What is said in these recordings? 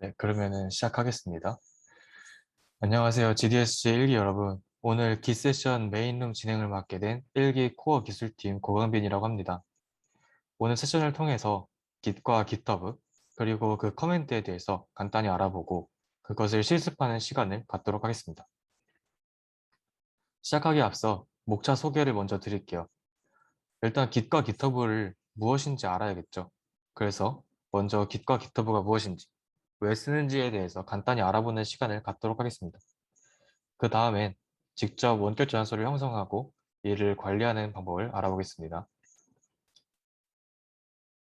네, 그러면은 시작하겠습니다. 안녕하세요. GDSG 1기 여러분. 오늘 기 세션 메인룸 진행을 맡게 된 1기 코어 기술팀 고강빈이라고 합니다. 오늘 세션을 통해서 Git과 GitHub, 그리고 그 커맨드에 대해서 간단히 알아보고 그것을 실습하는 시간을 갖도록 하겠습니다. 시작하기에 앞서 목차 소개를 먼저 드릴게요. 일단 Git과 GitHub를 무엇인지 알아야겠죠. 그래서 먼저 Git과 GitHub가 무엇인지, 왜 쓰는지에 대해서 간단히 알아보는 시간을 갖도록 하겠습니다. 그 다음엔 직접 원격 저장소를 형성하고 이를 관리하는 방법을 알아보겠습니다.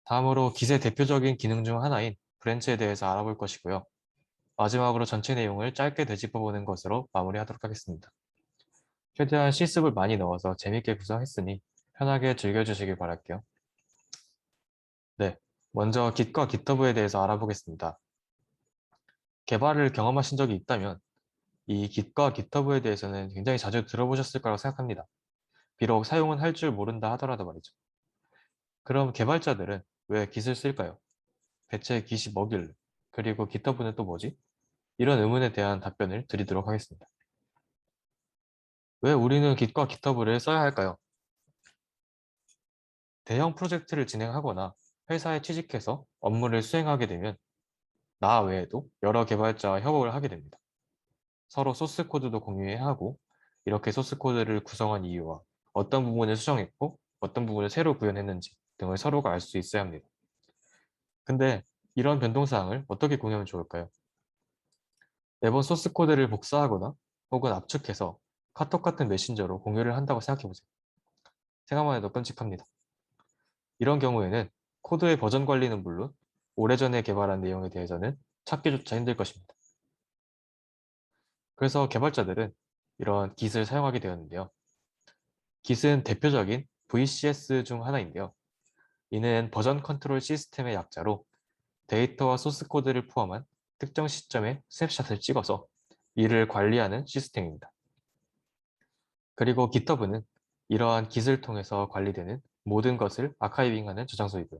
다음으로 Git의 대표적인 기능 중 하나인 브랜치에 대해서 알아볼 것이고요. 마지막으로 전체 내용을 짧게 되짚어보는 것으로 마무리하도록 하겠습니다. 최대한 실습을 많이 넣어서 재밌게 구성했으니 편하게 즐겨주시길 바랄게요. 네, 먼저 Git과 GitHub에 대해서 알아보겠습니다. 개발을 경험하신 적이 있다면 이 Git과 GitHub에 대해서는 굉장히 자주 들어보셨을 거라고 생각합니다. 비록 사용은 할 줄 모른다 하더라도 말이죠. 그럼 개발자들은 왜 Git을 쓸까요? 대체 Git이 뭐길래? 그리고 GitHub는 또 뭐지? 이런 의문에 대한 답변을 드리도록 하겠습니다. 왜 우리는 Git과 GitHub를 써야 할까요? 대형 프로젝트를 진행하거나 회사에 취직해서 업무를 수행하게 되면 나 외에도 여러 개발자와 협업을 하게 됩니다. 서로 소스 코드도 공유해야 하고 이렇게 소스 코드를 구성한 이유와 어떤 부분을 수정했고 어떤 부분을 새로 구현했는지 등을 서로가 알 수 있어야 합니다. 근데 이런 변동사항을 어떻게 공유하면 좋을까요? 매번 소스 코드를 복사하거나 혹은 압축해서 카톡 같은 메신저로 공유를 한다고 생각해보세요. 생각만 해도 끔찍합니다. 이런 경우에는 코드의 버전 관리는 물론 오래전에 개발한 내용에 대해서는 찾기조차 힘들 것입니다. 그래서 개발자들은 이런 Git을 사용하게 되었는데요. Git은 대표적인 VCS 중 하나인데요. 이는 버전 컨트롤 시스템의 약자로 데이터와 소스 코드를 포함한 특정 시점에 스냅샷을 찍어서 이를 관리하는 시스템입니다. 그리고 GitHub는 이러한 Git을 통해서 관리되는 모든 것을 아카이빙하는 저장소이고요.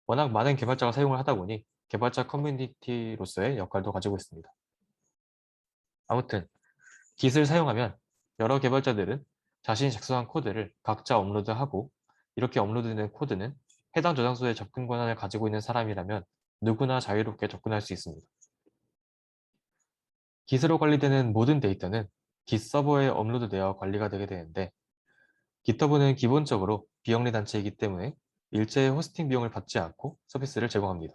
워낙 많은 개발자가 사용을 하다 보니 개발자 커뮤니티로서의 역할도 가지고 있습니다. 아무튼 Git을 사용하면 여러 개발자들은 자신이 작성한 코드를 각자 업로드하고 이렇게 업로드된 코드는 해당 저장소의 접근 권한을 가지고 있는 사람이라면 누구나 자유롭게 접근할 수 있습니다. Git으로 관리되는 모든 데이터는 Git 서버에 업로드되어 관리가 되게 되는데 GitHub는 기본적으로 비영리 단체이기 때문에 일체의 호스팅 비용을 받지 않고 서비스를 제공합니다.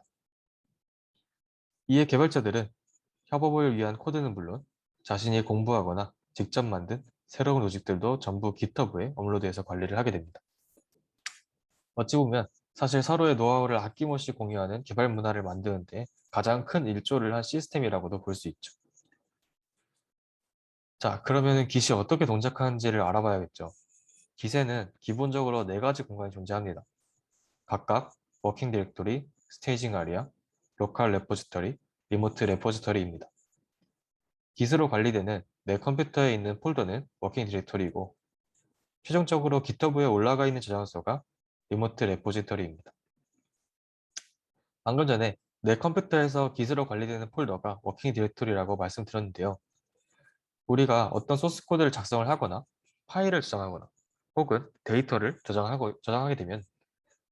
이에 개발자들은 협업을 위한 코드는 물론 자신이 공부하거나 직접 만든 새로운 로직들도 전부 GitHub에 업로드해서 관리를 하게 됩니다. 어찌 보면 사실 서로의 노하우를 아낌없이 공유하는 개발 문화를 만드는데 가장 큰 일조를 한 시스템이라고도 볼 수 있죠. 자, 그러면 Git이 어떻게 동작하는지를 알아봐야겠죠. Git에는 기본적으로 네 가지 공간이 존재합니다. 각각 워킹 디렉토리, 스테이징 아리아, 로컬 레포지터리, 리모트 레포지터리입니다. Git으로 관리되는 내 컴퓨터에 있는 폴더는 워킹 디렉토리이고 최종적으로 GitHub에 올라가 있는 저장소가 리모트 레포지터리입니다. 방금 전에 내 컴퓨터에서 Git으로 관리되는 폴더가 워킹 디렉토리라고 말씀드렸는데요. 우리가 어떤 소스 코드를 작성을 하거나 파일을 저장하거나 혹은 데이터를 저장하게 되면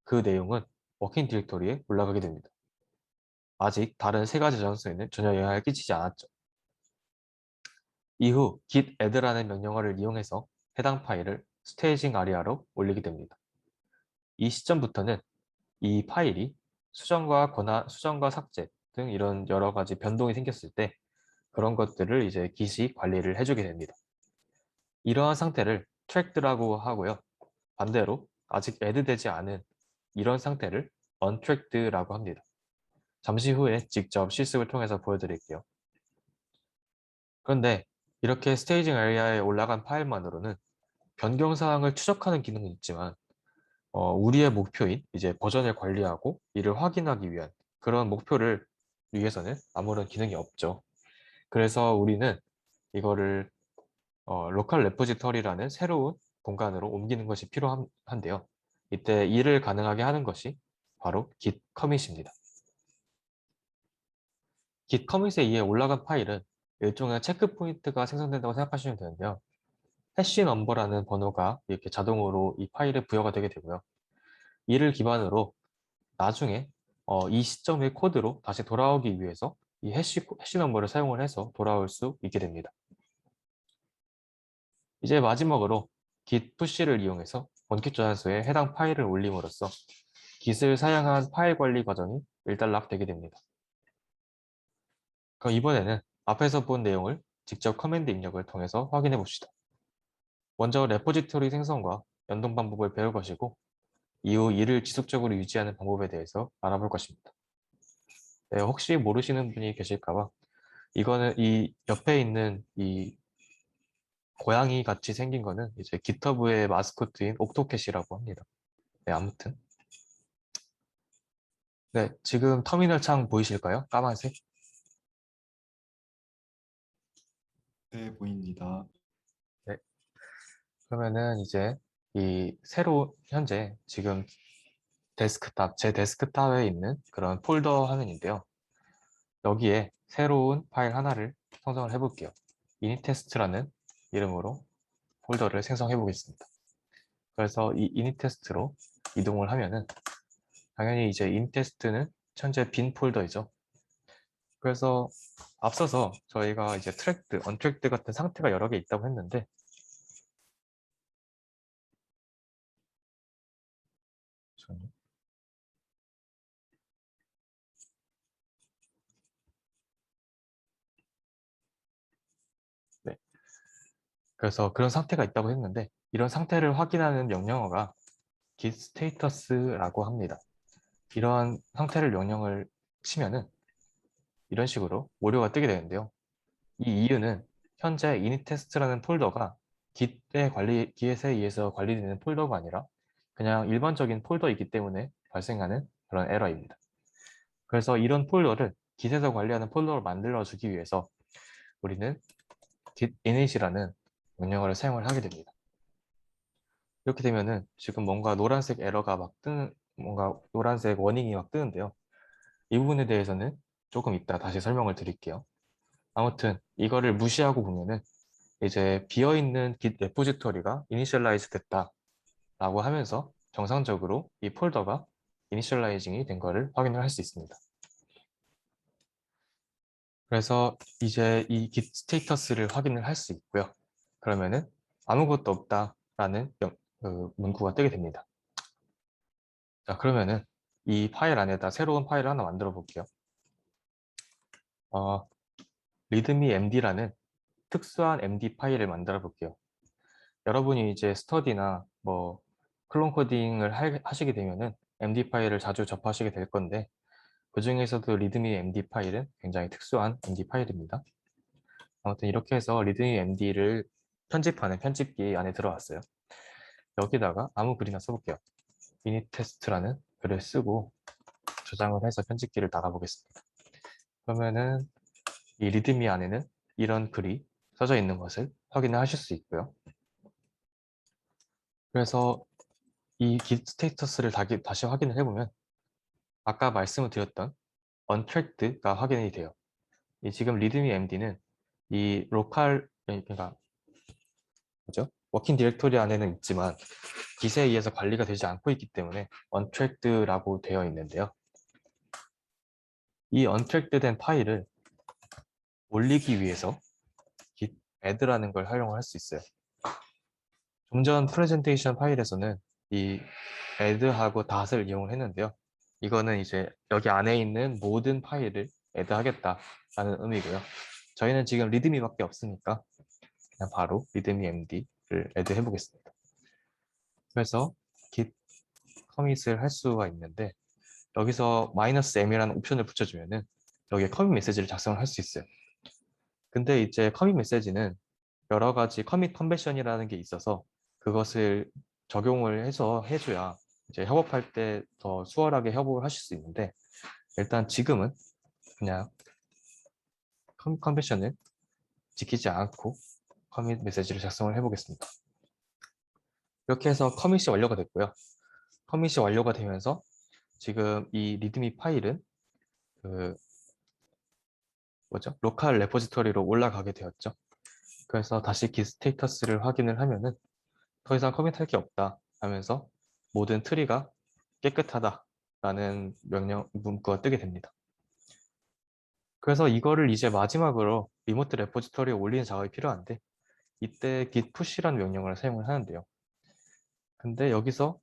그 내용은 워킹 디렉토리에 올라가게 됩니다. 아직 다른 세 가지 저장소에는 전혀 영향을 끼치지 않았죠. 이후 git add라는 명령어를 이용해서 해당 파일을 스테이징 아리아로 올리게 됩니다. 이 시점부터는 이 파일이 수정과 삭제 등 이런 여러 가지 변동이 생겼을 때 그런 것들을 이제 git이 관리를 해주게 됩니다. 이러한 상태를 tracked라고 하고요. 반대로 아직 add되지 않은 이런 상태를 untracked라고 합니다. 잠시 후에 직접 실습을 통해서 보여드릴게요. 그런데 이렇게 스테이징 에리아에 올라간 파일만으로는 변경사항을 추적하는 기능은 있지만 우리의 목표인 이제 버전을 관리하고 이를 확인하기 위한 그런 목표를 위해서는 아무런 기능이 없죠. 그래서 우리는 이거를 로컬 레포지터리라는 새로운 공간으로 옮기는 것이 필요한데요. 이때 이를 가능하게 하는 것이 바로 git 커밋입니다. git 커밋에 의해 올라간 파일은 일종의 체크 포인트가 생성된다고 생각하시면 되는데요. 해시 넘버라는 번호가 이렇게 자동으로 이 파일에 부여가 되게 되고요. 이를 기반으로 나중에 이 시점의 코드로 다시 돌아오기 위해서 이 해시 넘버를 사용을 해서 돌아올 수 있게 됩니다. 이제 마지막으로 git push를 이용해서 원격 저장소에 해당 파일을 올림으로써 git을 사용한 파일 관리 과정이 일단락되게 됩니다. 그럼 이번에는 앞에서 본 내용을 직접 커맨드 입력을 통해서 확인해 봅시다. 먼저 레포지토리 생성과 연동 방법을 배울 것이고 이후 이를 지속적으로 유지하는 방법에 대해서 알아볼 것입니다. 네, 혹시 모르시는 분이 계실까 봐 이거는 이 옆에 있는 이 고양이 같이 생긴 거는 이제 GitHub의 마스코트인 옥토캣이라고 합니다. 네, 아무튼. 네, 지금 터미널 창 보이실까요? 까만색? 네, 보입니다. 네. 그러면은 이제 이 새로 현재 지금 제 데스크탑에 있는 그런 폴더 화면인데요. 여기에 새로운 파일 하나를 생성을 해볼게요. 이니테스트라는 이름으로 폴더를 생성해 보겠습니다. 그래서 이 이니테스트로 이동을 하면은 당연히 이제 이니테스트는 현재 빈 폴더이죠. 그래서 앞서서 저희가 이제 트랙드, 언트랙드 같은 상태가 여러 개 있다고 했는데 잠시만요. 네. 그래서 그런 상태가 있다고 했는데 이런 상태를 확인하는 명령어가 git status라고 합니다. 이런 상태를 명령을 치면은 이런 식으로 오류가 뜨게 되는데요. 이 이유는 현재 initest라는 폴더가 git에 의해서 관리되는 폴더가 아니라 그냥 일반적인 폴더이기 때문에 발생하는 그런 에러입니다. 그래서 이런 폴더를 git에서 관리하는 폴더를 만들어주기 위해서 우리는 git init이라는 명령어를 사용을 하게 됩니다. 이렇게 되면은 지금 뭔가 노란색 에러가 막 뜨는, 뭔가 노란색 워닝이 막 뜨는데요. 이 부분에 대해서는 조금 이따 다시 설명을 드릴게요. 아무튼 이거를 무시하고 보면은 이제 비어있는 git 레포지토리가 이니셜라이즈 됐다 라고 하면서 정상적으로 이 폴더가 이니셜라이징이 된 거를 확인을 할 수 있습니다. 그래서 이제 이 git 스테이터스를 확인을 할 수 있고요. 그러면은 아무것도 없다라는 문구가 뜨게 됩니다. 자, 그러면은 이 파일 안에다 새로운 파일을 하나 만들어 볼게요. 어, readme md라는 특수한 md 파일을 만들어 볼게요. 여러분이 이제 스터디나 뭐 클론 코딩을 하시게 되면은 md 파일을 자주 접하시게 될 건데 그 중에서도 리드미 md 파일은 굉장히 특수한 md 파일입니다. 아무튼 이렇게 해서 리드미 md를 편집하는 편집기 안에 들어왔어요. 여기다가 아무 글이나 써볼게요. 이니테스트라는 글을 쓰고 저장을 해서 편집기를 나가보겠습니다. 그러면은 이 리드미 안에는 이런 글이 써져 있는 것을 확인을 하실 수 있고요. 그래서 이 git 스테이터스를 다시 확인을 해보면 아까 말씀을 드렸던 untracked가 확인이 돼요. 이 지금 리드미 md는 이 로컬 그러니까 뭐죠? 워킹 디렉토리 안에는 있지만 git에 의해서 관리가 되지 않고 있기 때문에 untracked라고 되어 있는데요. 이 untracked 된 파일을 올리기 위해서 git add라는 걸 활용을 할 수 있어요. 좀 전 프레젠테이션 파일에서는 이 add하고 dot을 이용을 했는데요. 이거는 이제 여기 안에 있는 모든 파일을 add 하겠다라는 의미고요. 저희는 지금 리드미밖에 없으니까 그냥 바로 리드미 md를 add 해보겠습니다. 그래서 git 커밋을 할 수가 있는데 여기서 -m이라는 옵션을 붙여주면은 여기에 커밋 메시지를 작성을 할 수 있어요. 근데 이제 커밋 메시지는 여러 가지 커밋 컨벤션이라는 게 있어서 그것을 적용을 해서 해줘야 이제 협업할 때 더 수월하게 협업을 하실 수 있는데 일단 지금은 그냥 커밋 컨벤션을 지키지 않고 커밋 메시지를 작성을 해보겠습니다. 이렇게 해서 커밋이 완료가 됐고요. 커밋이 완료가 되면서 지금 이 리드미 파일은 그 뭐죠? 로컬 레포지토리로 올라가게 되었죠. 그래서 다시 git 스테이터스를 확인을 하면은 더 이상 커밋할 게 없다 하면서 모든 트리가 깨끗하다라는 명령 문구가 뜨게 됩니다. 그래서 이거를 이제 마지막으로 리모트 레포지토리에 올리는 작업이 필요한데 이때 git push라는 명령을 사용을 하는데요. 근데 여기서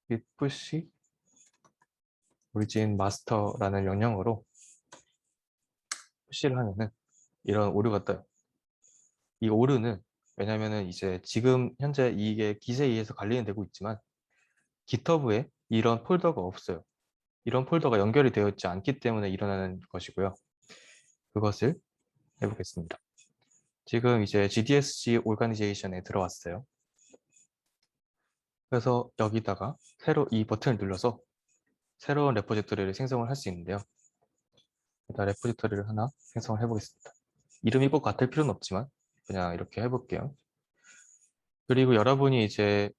git push origin master라는 명령으로 푸시를 하면은 이런 오류가 떠요. 이 오류는 왜냐면은 이제 지금 현재 이게 git에 의해서 관리는 되고 있지만 GitHub에 이런 폴더가 없어요. 이런 폴더가 연결이 되어 있지 않기 때문에 일어나는 것이고요. 그것을 해보겠습니다. 지금 이제 GDSC 오르가니제이션에 들어왔어요. 그래서 여기다가 새로 이 버튼을 눌러서 새로운 레포지토리를 생성을 할 수 있는데요. 일단 레포지토리를 하나 생성을 해보겠습니다. 이름이 꼭 같을 필요는 없지만 그냥 이렇게 해볼게요. 그리고 여러분이 이제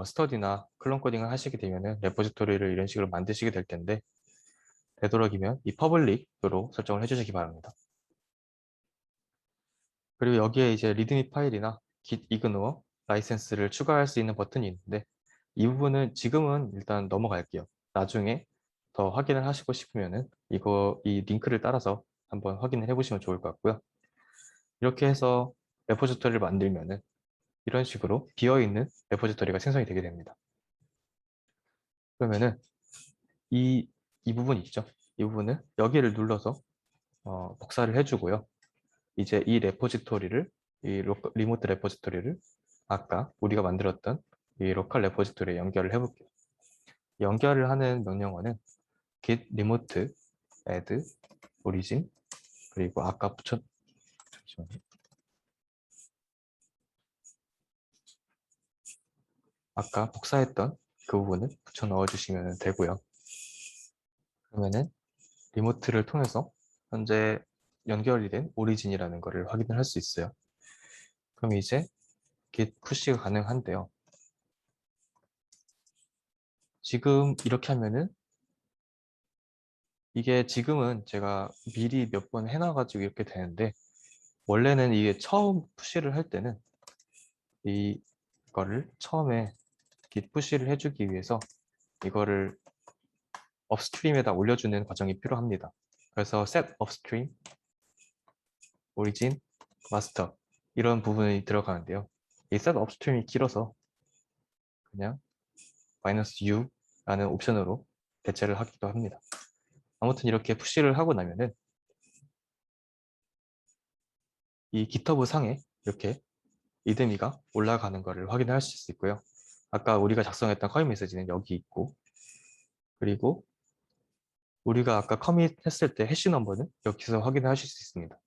스터디나 클론 코딩을 하시게 되면은 레포지토리를 이런 식으로 만드시게 될 텐데 되도록이면 이 퍼블릭으로 설정을 해주시기 바랍니다. 그리고 여기에 이제 리드미 파일이나 git ignore 라이센스를 추가할 수 있는 버튼이 있는데 이 부분은 지금은 일단 넘어갈게요. 나중에 더 확인을 하시고 싶으면은 이 링크를 따라서 한번 확인을 해보시면 좋을 것 같고요. 이렇게 해서 레포지토리를 만들면은 이런 식으로 비어있는 레포지토리가 생성이 되게 됩니다. 그러면은 이, 이 부분 있죠? 이 부분을 여기를 눌러서 복사를 해주고요. 이제 이 레포지토리를 리모트 레포지토리를 아까 우리가 만들었던 이 로컬 레포지토리에 연결을 해볼게요. 연결을 하는 명령어는 git remote add origin 그리고 잠시만요. 아까 복사했던 그 부분을 붙여 넣어주시면 되고요. 그러면은 리모트를 통해서 현재 연결이 된 오리진이라는 것을 확인을 할 수 있어요. 그럼 이제 git push가 가능한데요. 지금 이렇게 하면은 이게 지금은 제가 미리 몇 번 해놔가지고 이렇게 되는데 원래는 이게 처음 푸시를 할 때는 이거를 처음에 git 푸시를 해주기 위해서 이거를 업스트림에다 올려주는 과정이 필요합니다. 그래서 set upstream, origin, master 이런 부분이 들어가는데요. 이 set upstream이 길어서 그냥 -u라는 옵션으로 대체를 하기도 합니다. 아무튼 이렇게 푸시를 하고 나면은 이 GitHub 상에 이렇게 리드미가 올라가는 것을 확인할 수 있고요. 아까 우리가 작성했던 커밋 메시지는 여기 있고 그리고 우리가 아까 커밋 했을 때 해시 넘버는 여기서 확인하실 수 있습니다.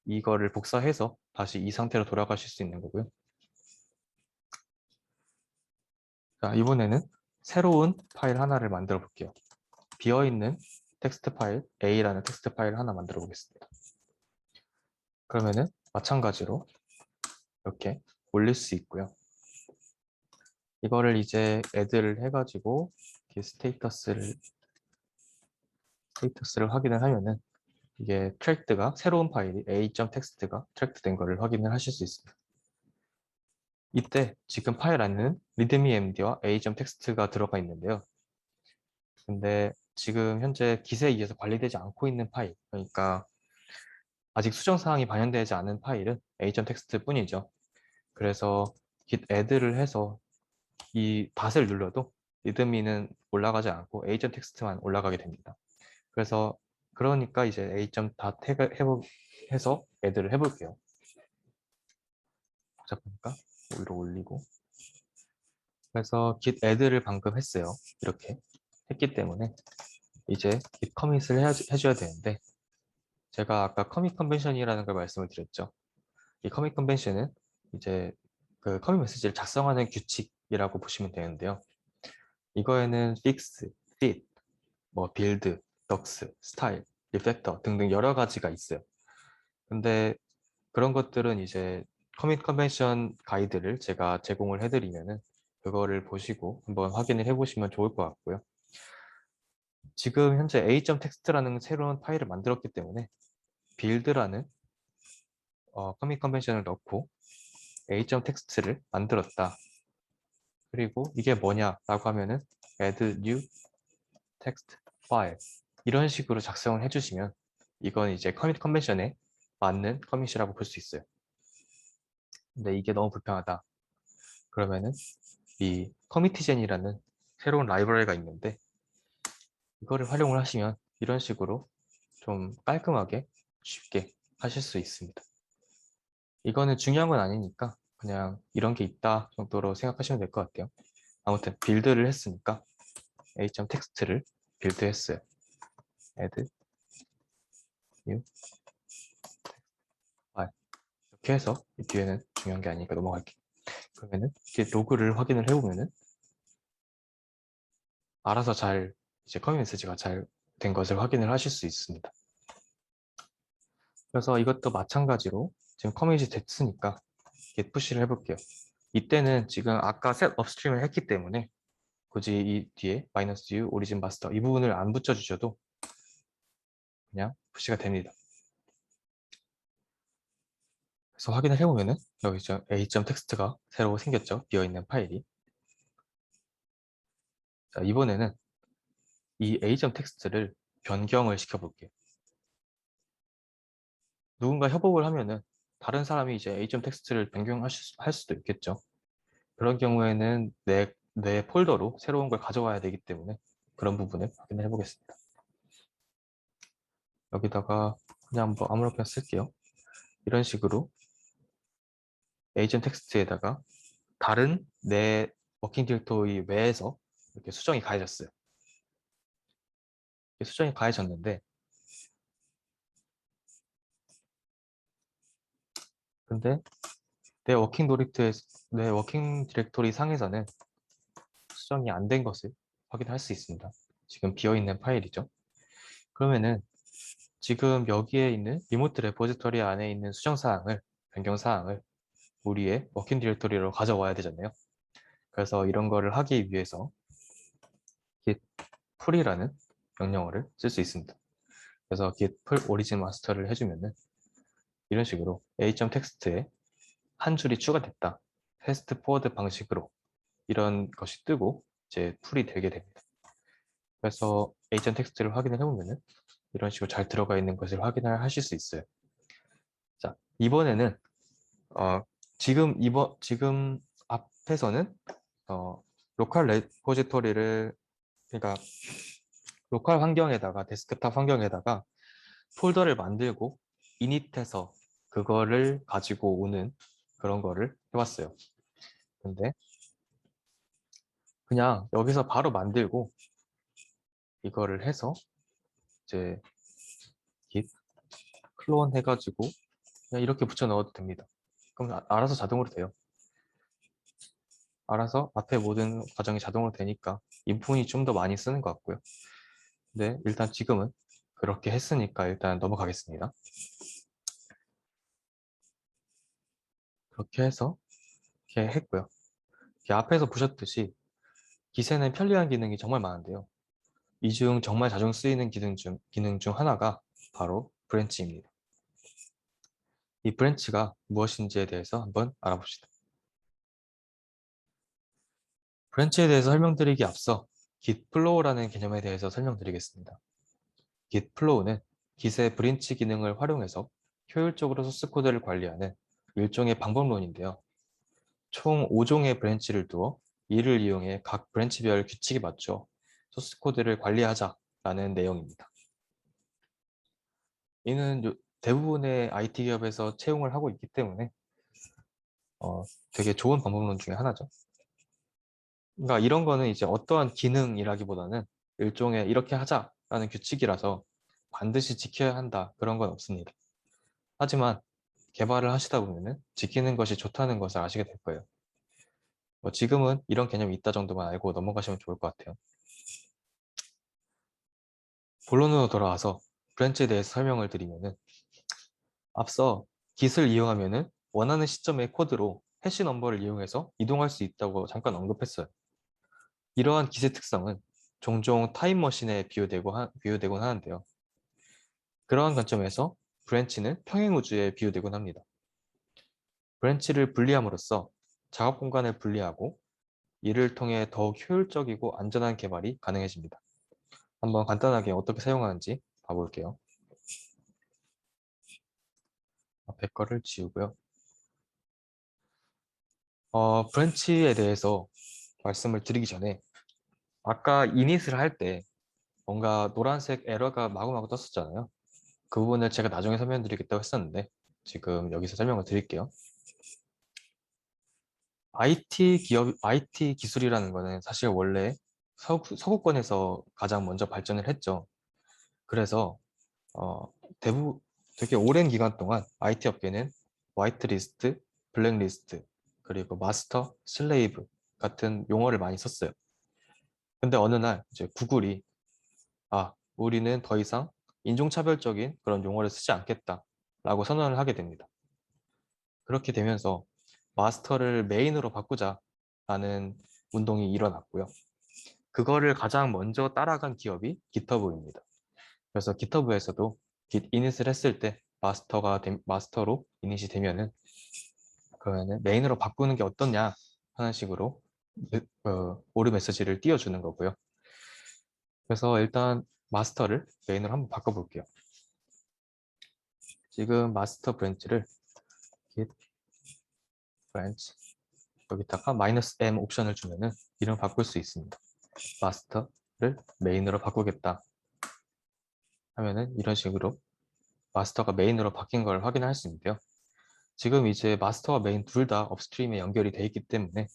이거를 복사해서 다시 이 상태로 돌아가실 수 있는 거고요. 자, 이번에는 새로운 파일 하나를 만들어 볼게요. 비어있는 텍스트 파일 A라는 텍스트 파일 하나 만들어 보겠습니다. 그러면은 마찬가지로 이렇게 올릴 수 있고요. 이거를 이제 add를 해가지고 이렇게 스테이터스를 확인을 하면은 이게 트랙드가 새로운 파일이 a.text가 트랙드 된 거를 확인을 하실 수 있습니다. 이때 지금 파일 안에는 readme.md와 a.text가 들어가 있는데요. 근데 지금 현재 git에 의해서 관리되지 않고 있는 파일, 그러니까 아직 수정 사항이 반영되지 않은 파일은 a.text 뿐이죠. 그래서 git add를 해서 이 닷을 눌러도 리드미는 올라가지 않고 a.text만 올라가게 됩니다. 그래서 그러니까 이제 a.dot 해서 add를 해볼게요. 복잡하니까 위로 올리고 그래서 git add를 방금 했어요. 이렇게 했기 때문에 이제 git commit을 해줘야 되는데 제가 아까 commit convention이라는 걸 말씀을 드렸죠. 이 commit convention은 이제 그 commit 메시지를 작성하는 규칙이라고 보시면 되는데요. 이거에는 fix, fit, 뭐 build, docs, style, refactor 등등 여러 가지가 있어요. 근데 그런 것들은 이제 커밋 컨벤션 가이드를 제가 제공을 해드리면은 그거를 보시고 한번 확인을 해보시면 좋을 것 같고요. 지금 현재 a.text라는 새로운 파일을 만들었기 때문에 build라는 커밋 컨벤션을 넣고 a.text를 만들었다. 그리고 이게 뭐냐라고 하면은 add new text file 이런 식으로 작성을 해주시면 이건 이제 커밋 컨벤션에 맞는 커밋이라고 볼 수 있어요. 근데 이게 너무 불편하다. 그러면은 이 커미티젠이라는 새로운 라이브러리가 있는데 이거를 활용을 하시면 이런 식으로 좀 깔끔하게 쉽게 하실 수 있습니다. 이거는 중요한 건 아니니까 그냥 이런 게 있다 정도로 생각하시면 될 것 같아요. 아무튼 빌드를 했으니까 a.text를 빌드했어요. add new file 이렇게 해서 이 뒤에는 중요한 게 아니니까 넘어갈게요. 그러면은 이렇게 로그를 확인을 해보면은 알아서 잘 이제 커밋 메시지가 잘 된 것을 확인을 하실 수 있습니다. 그래서 이것도 마찬가지로 지금 커밋이 됐으니까 git 푸시를 해볼게요. 이때는 지금 아까 셋 업스트림을 했기 때문에 굳이 이 뒤에 -u 오리진 마스터 이 부분을 안 붙여주셔도 그냥 푸시가 됩니다. 그래서 확인을 해보면은 여기 a.text가 새로 생겼죠. 비어있는 파일이. 자, 이번에는 이 a.text를 변경을 시켜볼게요. 누군가 협업을 하면은 다른 사람이 이제 a.text를 변경할 수도 있겠죠. 그런 경우에는 내 폴더로 새로운 걸 가져와야 되기 때문에 그런 부분을 확인을 해보겠습니다. 여기다가 그냥 뭐 아무렇게나 쓸게요. 이런 식으로 에이전 텍스트에다가 다른 내 워킹 디렉토리 외에서 이렇게 수정이 가해졌어요. 이렇게 수정이 가해졌는데 근데 내 워킹 디렉토리 상에서는 수정이 안 된 것을 확인할 수 있습니다. 지금 비어있는 파일이죠. 그러면은 지금 여기에 있는 리모트 레포지토리 안에 있는 수정사항을 변경사항을 우리의 워킹 디렉토리로 가져와야 되잖아요. 그래서 이런 거를 하기 위해서 git pull이라는 명령어를 쓸 수 있습니다. 그래서 git pull origin master를 해주면은 이런 식으로 a.text에 한 줄이 추가됐다. 패스트 포워드 방식으로 이런 것이 뜨고 이제 풀이 되게 됩니다. 그래서 a.text를 확인을 해보면은 이런 식으로 잘 들어가 있는 것을 확인을 하실 수 있어요. 자, 이번에는 지금 앞에서는 로컬 레포지토리를 그러니까 로컬 환경에다가 데스크탑 환경에다가 폴더를 만들고 이닛해서 그거를 가지고 오는 그런 거를 해봤어요. 근데 그냥 여기서 바로 만들고 이거를 해서 이제 git 클론 해가지고 그냥 이렇게 붙여 넣어도 됩니다. 그럼 알아서 자동으로 돼요. 알아서 앞에 모든 과정이 자동으로 되니까 인풋이 좀 더 많이 쓰는 것 같고요. 근데 일단 지금은 그렇게 했으니까 일단 넘어가겠습니다. 그렇게 해서 이렇게 했고요. 이렇게 앞에서 보셨듯이 기세는 편리한 기능이 정말 많은데요. 이 중 정말 자주 쓰이는 기능 중 하나가 바로 브랜치입니다. 이 브랜치가 무엇인지에 대해서 한번 알아봅시다. 브랜치에 대해서 설명드리기 앞서 git flow라는 개념에 대해서 설명드리겠습니다. git flow는 git의 브랜치 기능을 활용해서 효율적으로 소스 코드를 관리하는 일종의 방법론인데요. 총 5종의 브랜치를 두어 이를 이용해 각 브랜치별 규칙에 맞춰 소스 코드를 관리하자라는 내용입니다. 이는 대부분의 IT 기업에서 채용을 하고 있기 때문에 되게 좋은 방법론 중에 하나죠. 그러니까 이런 거는 이제 어떠한 기능이라기보다는 일종의 이렇게 하자라는 규칙이라서 반드시 지켜야 한다 그런 건 없습니다. 하지만 개발을 하시다 보면은 지키는 것이 좋다는 것을 아시게 될 거예요. 지금은 이런 개념이 있다 정도만 알고 넘어가시면 좋을 것 같아요. 본론으로 돌아와서 브랜치에 대해서 설명을 드리면은 앞서 git을 이용하면은 원하는 시점의 코드로 해시 넘버를 이용해서 이동할 수 있다고 잠깐 언급했어요. 이러한 git의 특성은 종종 타임머신에 비유되곤 하는데요. 그러한 관점에서 브랜치는 평행우주에 비유되곤 합니다. 브랜치를 분리함으로써 작업 공간을 분리하고 이를 통해 더욱 효율적이고 안전한 개발이 가능해집니다. 한번 간단하게 어떻게 사용하는지 봐볼게요. 앞에 거를 지우고요. 브랜치에 대해서 말씀을 드리기 전에 아까 이닛을 할 때 뭔가 노란색 에러가 마구마구 떴었잖아요. 그 부분을 제가 나중에 설명드리겠다고 했었는데 지금 여기서 설명을 드릴게요. IT 기술이라는 거는 사실 원래 서구권에서 가장 먼저 발전을 했죠. 그래서 대부분 되게 오랜 기간 동안 IT 업계는 화이트리스트, 블랙리스트, 그리고 마스터, 슬레이브 같은 용어를 많이 썼어요. 근데 어느 날 이제 구글이 우리는 더 이상 인종차별적인 그런 용어를 쓰지 않겠다라고 선언을 하게 됩니다. 그렇게 되면서 마스터를 메인으로 바꾸자라는 운동이 일어났고요. 그거를 가장 먼저 따라간 기업이 깃허브입니다. 그래서 깃허브에서도 git init을 했을 때 마스터로 이닛이 되면은 그러면은 메인으로 바꾸는 게 어떻냐 하는 식으로 오류 메시지를 띄워주는 거고요. 그래서 일단 마스터를 메인으로 한번 바꿔볼게요. 지금 마스터 브랜치를 git branch 여기다가 -m 옵션을 주면은 이름 바꿀 수 있습니다. 마스터를 메인으로 바꾸겠다 하면은 이런 식으로 마스터가 메인으로 바뀐 걸 확인할 수 있는데요. 지금 이제 마스터와 메인 둘 다 업스트림에 연결이 돼 있기 때문에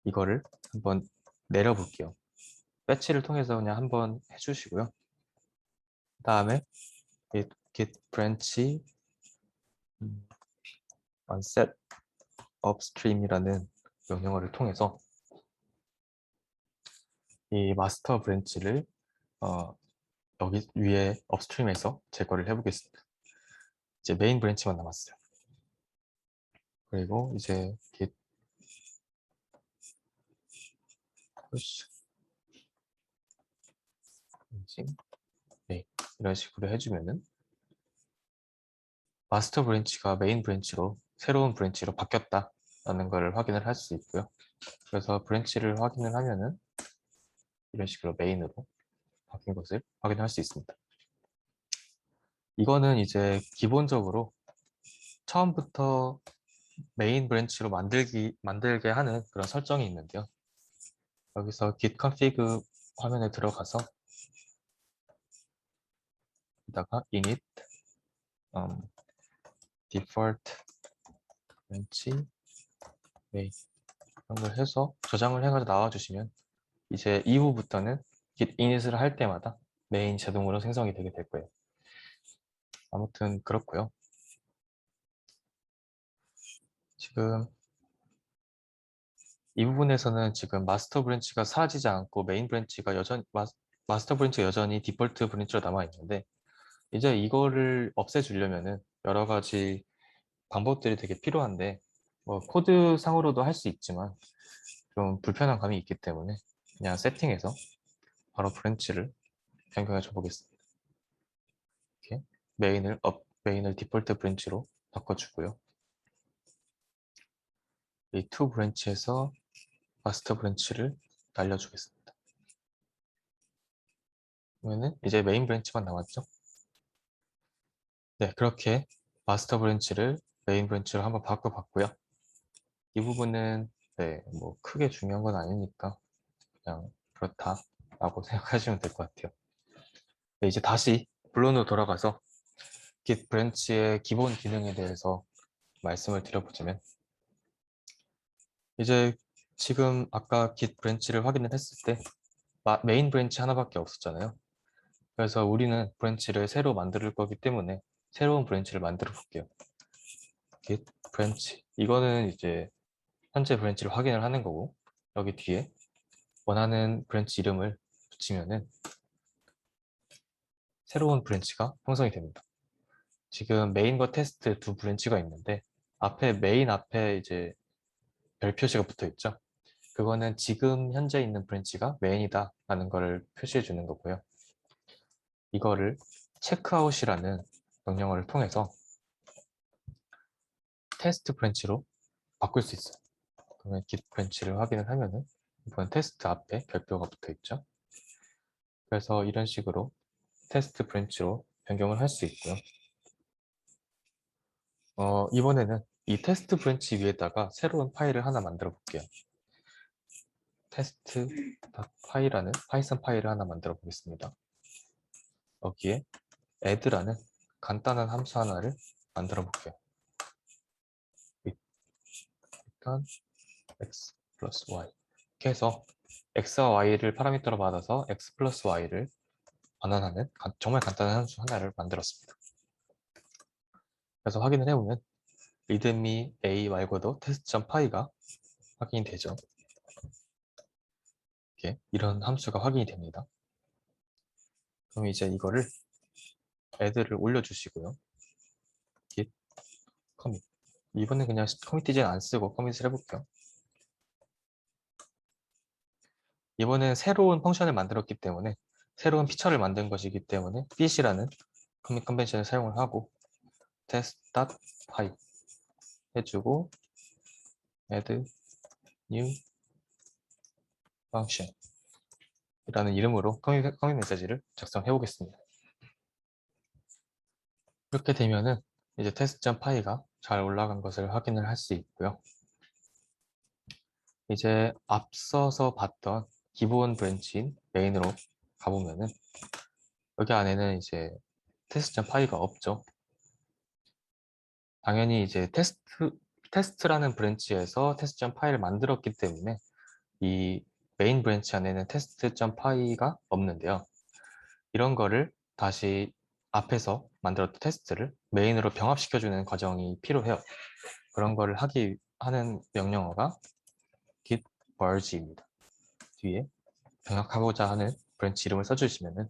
이거를 한번 내려볼게요. 배치를 통해서 그냥 한번 해주시고요. 그 다음에 git branch onset upstream이라는 명령어를 통해서 이 마스터 브랜치를 여기 위에 업스트림에서 제거를 해보겠습니다. 이제 메인 브랜치만 남았어요. 그리고 이제 git push 네, 이런 식으로 해주면은 마스터 브랜치가 메인 브랜치로 새로운 브랜치로 바뀌었다라는 걸 확인을 할 수 있고요. 그래서 브랜치를 확인을 하면은 이런 식으로 메인으로 바뀐 것을 확인할 수 있습니다. 이거는 이제 기본적으로 처음부터 메인 브랜치로 만들게 하는 그런 설정이 있는데요. 여기서 git config 화면에 들어가서 여기다가 init default branch main 이런 걸 해서 저장을 해가지고 나와주시면 이제 이후부터는 git init을 할 때마다 메인 자동으로 생성이 되게 될 거예요. 아무튼 그렇고요. 지금 이 부분에서는 지금 마스터 브랜치가 사라지지 않고 메인 브랜치가 마스터 브랜치가 여전히 디폴트 브랜치로 남아 있는데 이제 이거를 없애주려면은 여러 가지 방법들이 되게 필요한데 뭐 코드 상으로도 할 수 있지만 좀 불편한 감이 있기 때문에 그냥 세팅해서 바로 브랜치를 변경해 줘 보겠습니다. 이렇게 메인을 디폴트 브랜치로 바꿔주고요. 이 to 브랜치에서 마스터 브랜치를 날려주겠습니다. 그러면은 이제 메인 브랜치만 남았죠? 네, 그렇게 마스터 브랜치를 메인 브랜치로 한번 바꿔봤고요. 이 부분은 네, 뭐 크게 중요한 건 아니니까 그냥 그렇다라고 생각하시면 될 것 같아요. 네, 이제 다시 본론으로 돌아가서 git 브랜치의 기본 기능에 대해서 말씀을 드려보자면 이제 지금 아까 git 브랜치를 확인을 했을 때 메인 브랜치 하나밖에 없었잖아요. 그래서 우리는 브랜치를 새로 만들 거기 때문에 새로운 브랜치를 만들어 볼게요. git 브랜치 이거는 이제 현재 브랜치를 확인을 하는 거고 여기 뒤에 원하는 브랜치 이름을 붙이면은 새로운 브랜치가 형성이 됩니다. 지금 메인과 테스트 두 브랜치가 있는데 메인 앞에 이제 별 표시가 붙어 있죠. 그거는 지금 현재 있는 브랜치가 메인이다 라는 거를 표시해 주는 거고요. 이거를 checkout이라는 명령어를 통해서 테스트 브랜치로 바꿀 수 있어요. 그러면 git 브랜치를 확인을 하면은 이번 테스트 앞에 별표가 붙어 있죠. 그래서 이런 식으로 테스트 브랜치로 변경을 할 수 있고요. 이번에는 이 테스트 브랜치 위에다가 새로운 파일을 하나 만들어 볼게요. test.py라는 파이썬 파일을 하나 만들어 보겠습니다. 여기에 add라는 간단한 함수 하나를 만들어 볼게요. 일단 x 플러스 y 이렇게 해서 x와 y를 파라미터로 받아서 x 플러스 y를 반환하는 정말 간단한 함수 하나를 만들었습니다. 그래서 확인을 해보면 readme a 말고도 test.py가 확인이 되죠. 이런 함수가 확인이 됩니다. 그럼 이제 이거를 add를 올려주시고요. git commit. 이번엔 그냥 커미티지는 안 쓰고 커밋을 해볼게요. 이번엔 새로운 펑션을 만들었기 때문에 새로운 피처를 만든 것이기 때문에 fish라는 커밋 컨벤션을 사용을 하고 test.py 해주고 add new function 이라는 이름으로 커밋 메시지를 작성해 보겠습니다. 이렇게 되면은 이제 test.py가 잘 올라간 것을 확인을 할 수 있고요. 이제 앞서서 봤던 기본 브랜치인 메인으로 가보면은 여기 안에는 이제 test.py가 없죠. 당연히 이제 테스트라는 브랜치에서 test.py를 만들었기 때문에 이 메인 브랜치 안에는 test.py가 없는데요. 이런 거를 다시 앞에서 만들었던 테스트를 메인으로 병합시켜주는 과정이 필요해요. 그런 거를 하는 명령어가 git merge입니다. 뒤에 병합하고자 하는 브랜치 이름을 써주시면은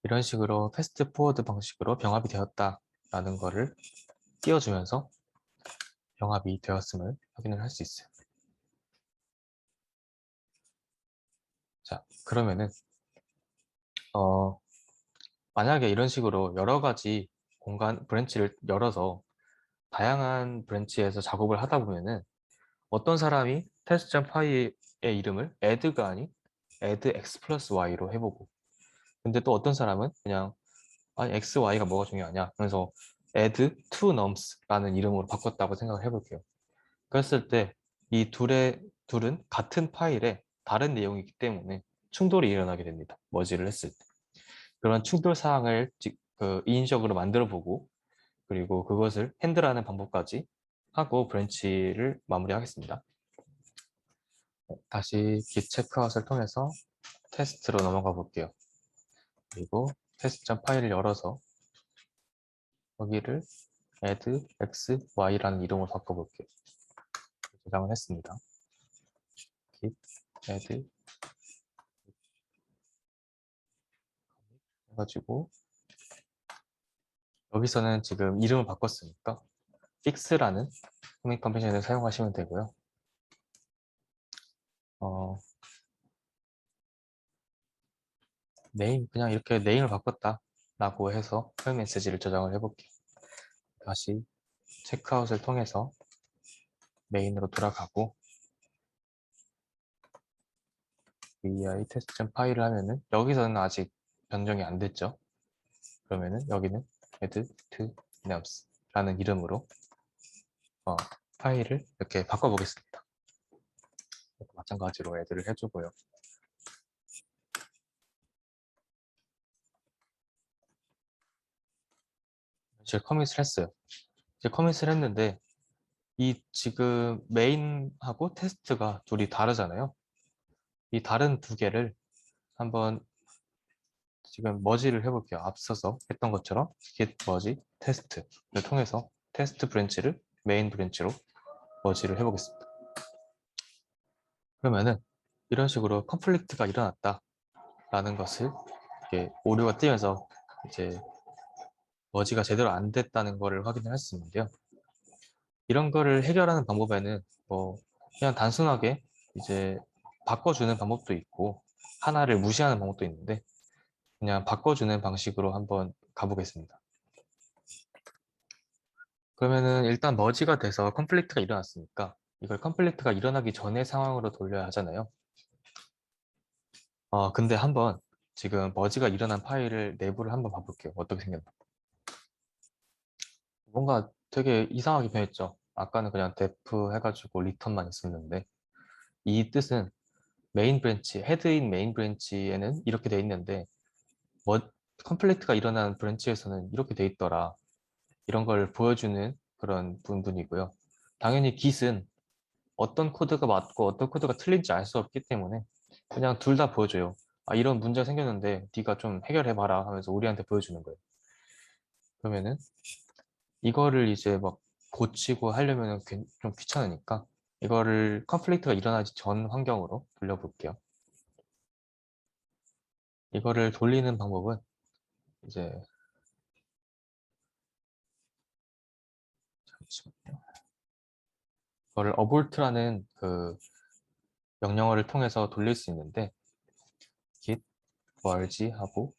이런 식으로 패스트 포워드 방식으로 병합이 되었다라는 거를 띄워주면서 병합이 되었음을 확인을 할 수 있어요. 자, 그러면은 만약에 이런 식으로 여러 가지 브랜치를 열어서 다양한 브랜치에서 작업을 하다 보면은 어떤 사람이 test.py의 이름을 add가 아닌 add x 플러스 y로 해보고 근데 또 어떤 사람은 그냥 아니 x, y가 뭐가 중요하냐 그래서 add to nums라는 이름으로 바꿨다고 생각을 해볼게요. 그랬을 때 이 둘은 같은 파일에 다른 내용이기 때문에 충돌이 일어나게 됩니다. 머지를 했을 때. 그런 충돌 사항을 인위적으로 만들어 보고 그리고 그것을 핸들하는 방법까지 하고 브랜치를 마무리하겠습니다. 다시 git checkout을 통해서 테스트로 넘어가 볼게요. 그리고 테스트 파일을 열어서 여기를 add x, y라는 이름으로 바꿔볼게요. 저장을 했습니다. git add 해가지고 여기서는 지금 이름을 바꿨으니까 fix라는 코믹 컨벤션을 사용하시면 되고요. 네임 그냥 이렇게 네임을 바꿨다 라고 해서 헬 메시지를 저장을 해볼게요. 다시 체크아웃을 통해서 메인으로 돌아가고 vi 테스트 파일을 하면은 여기서는 아직 변경이 안 됐죠. 그러면은 여기는 add to nums 라는 이름으로 파일을 이렇게 바꿔보겠습니다. 마찬가지로 add를 해주고요. 이제 커밋을 했어요. 이제 커밋을 했는데 이 지금 메인하고 테스트가 둘이 다르잖아요. 이 다른 두 개를 한번 지금 머지를 해볼게요. 앞서서 했던 것처럼 git merge test를 통해서 테스트 브랜치를 메인 브랜치로 머지를 해보겠습니다. 그러면은 이런 식으로 컨플릭트가 일어났다 라는 것을 이렇게 오류가 뜨면서 이제 머지가 제대로 안 됐다는 것을 확인을 할 수 있는데요. 이런 거를 해결하는 방법에는 뭐 그냥 단순하게 이제 바꿔주는 방법도 있고 하나를 무시하는 방법도 있는데 그냥 바꿔주는 방식으로 한번 가보겠습니다. 그러면은 일단 머지가 돼서 컴플리트가 일어났으니까 이걸 컴플리트가 일어나기 전의 상황으로 돌려야 하잖아요. 근데 한번 지금 머지가 일어난 파일을 내부를 한번 봐볼게요. 어떻게 생겼나. 뭔가 되게 이상하게 변했죠. 아까는 그냥 def 해가지고 리턴만 있었는데 이 뜻은 메인 브랜치, 헤드인 메인 브랜치에는 이렇게 돼 있는데 뭐 컴플리트가 일어난 브랜치에서는 이렇게 돼 있더라. 이런 걸 보여주는 그런 부분이고요. 당연히 git은 어떤 코드가 맞고 어떤 코드가 틀린지 알 수 없기 때문에 그냥 둘 다 보여줘요. 아, 이런 문제가 생겼는데 네가 좀 해결해봐라 하면서 우리한테 보여주는 거예요. 그러면은 이거를 이제 막 고치고 하려면 좀 귀찮으니까 이거를 컨플릭트가 일어나기 전 환경으로 돌려볼게요. 이거를 돌리는 방법은 이제 잠시만요. 이거를 abort라는 그 명령어를 통해서 돌릴 수 있는데 git merge 하고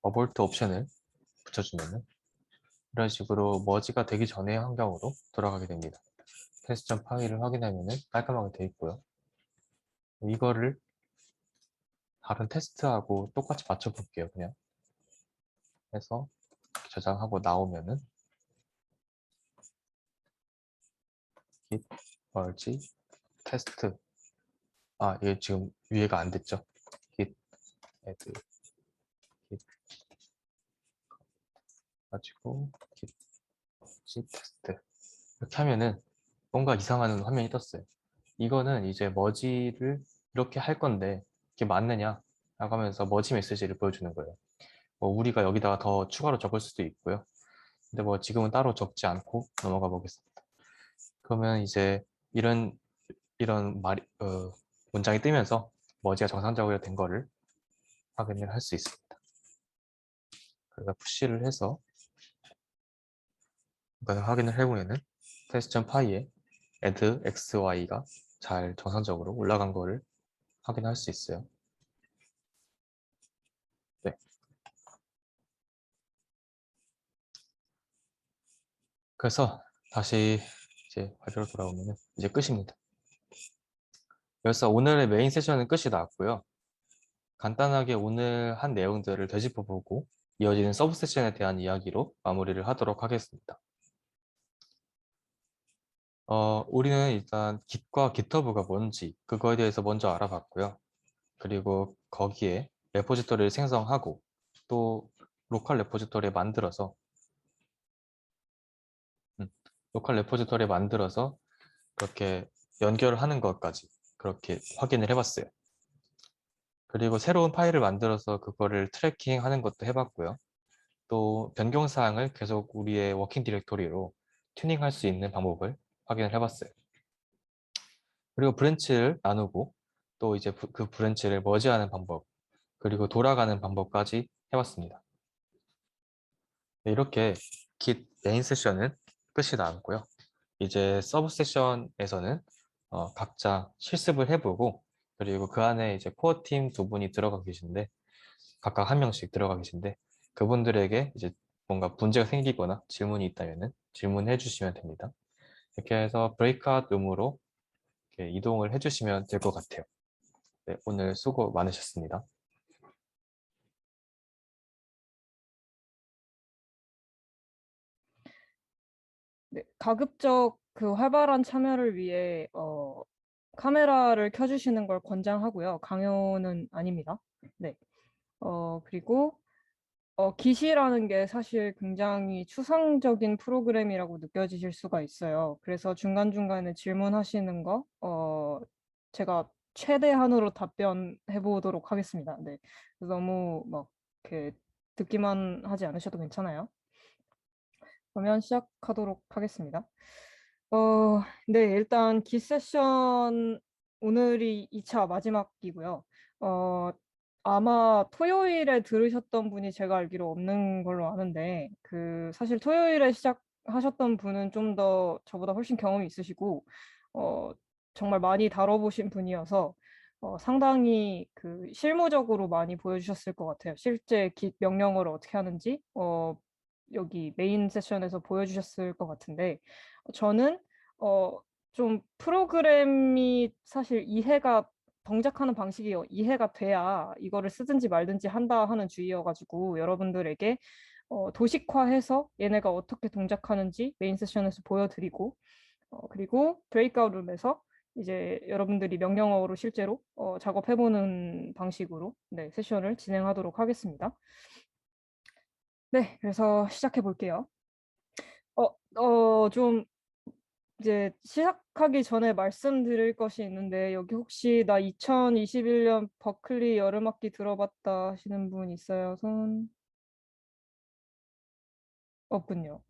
abort 옵션을 붙여주면은 이런 식으로 머지가 되기 전의 환경으로 돌아가게 됩니다. 테스트 파일을 확인하면은 깔끔하게 되어 있고요. 이거를 다른 테스트하고 똑같이 맞춰볼게요. 그냥 해서 저장하고 나오면은 git merge 테스트 이게 지금 위에가 안 됐죠. git add git 가지고 git merge 테스트 이렇게 하면은 뭔가 이상한 화면이 떴어요. 이거는 이제 머지를 이렇게 할 건데 이게 맞느냐 라고 하면서 머지 메시지를 보여주는 거예요. 뭐 우리가 여기다가 더 추가로 적을 수도 있고요. 근데 뭐 지금은 따로 적지 않고 넘어가 보겠습니다. 그러면 이제 이런 문장이 뜨면서 머지가 정상적으로 된 거를 확인을 할 수 있습니다. 그래서 푸시를 해서 이걸 확인을 해보면은 test.py에 add xy가 잘 정상적으로 올라간 거를 확인할 수 있어요. 네. 그래서 다시 이제 화제로 돌아오면은 이제 끝입니다. 그래서 오늘의 메인 세션은 끝이 났고요. 간단하게 오늘 한 내용들을 되짚어보고 이어지는 서브 세션에 대한 이야기로 마무리를 하도록 하겠습니다. 우리는 일단 Git과 GitHub가 뭔지 그거에 대해서 먼저 알아봤고요. 그리고 거기에 레포지토리를 생성하고 또 로컬 레포지토리 만들어서 음, 로컬 레포지토리 만들어서 그렇게 연결을 하는 것까지 그렇게 확인을 해봤어요. 그리고 새로운 파일을 만들어서 그거를 트래킹하는 것도 해봤고요. 또 변경사항을 계속 우리의 워킹 디렉토리로 튜닝할 수 있는 방법을 확인을 해봤어요. 그리고 브랜치를 나누고 또 이제 그 브랜치를 머지하는 방법 그리고 돌아가는 방법까지 해봤습니다. 네, 이렇게 Git 메인 세션은 끝이 나왔고요. 이제 서브 세션에서는 각자 실습을 해보고 그리고 그 안에 이제 코어 팀 두 분이 들어가 계신데 각각 한 명씩 들어가 계신데 그분들에게 이제 뭔가 문제가 생기거나 질문이 있다면은 질문해 주시면 됩니다. 이렇게 해서 브레이크아웃 룸으로 이렇게 이동을 해 주시면 될 것 같아요. 네, 오늘 수고 많으셨습니다. 네, 가급적 그 활발한 참여를 위해 카메라를 켜주시는 걸 권장하고요. 강요는 아닙니다. 네. 그리고 기시라는 게 사실 굉장히 추상적인 프로그램이라고 느껴지실 수가 있어요. 그래서 중간중간에 질문하시는 거 제가 최대한으로 답변해 보도록 하겠습니다. 네. 너무 막 이렇게 듣기만 하지 않으셔도 괜찮아요. 그러면 시작하도록 하겠습니다. 네, 일단 기 세션 오늘이 2차 마지막이고요. 아마 토요일에 들으셨던 분이 제가 알기로 없는 걸로 아는데, 사실 토요일에 시작하셨던 분은 좀 더 저보다 훨씬 경험이 있으시고, 정말 많이 다뤄보신 분이어서 상당히 그 실무적으로 많이 보여주셨을 것 같아요. 실제 명령어를 어떻게 하는지 여기 메인 세션에서 보여주셨을 것 같은데 저는 좀 프로그램이 사실 이해가 동작하는 방식이 이해가 돼야 이거를 쓰든지 말든지 한다 하는 주의여가지고 여러분들에게 도식화해서 얘네가 어떻게 동작하는지 메인 세션에서 보여드리고 그리고 브레이크아웃 룸에서 이제 여러분들이 명령어로 실제로 작업해보는 방식으로 네, 세션을 진행하도록 하겠습니다. 네, 그래서 시작해 볼게요. 좀 이제 시작하기 전에 말씀드릴 것이 있는데 여기 혹시 나 2021년 버클리 여름학기 들어봤다 하시는 분 있어요? 손 없군요.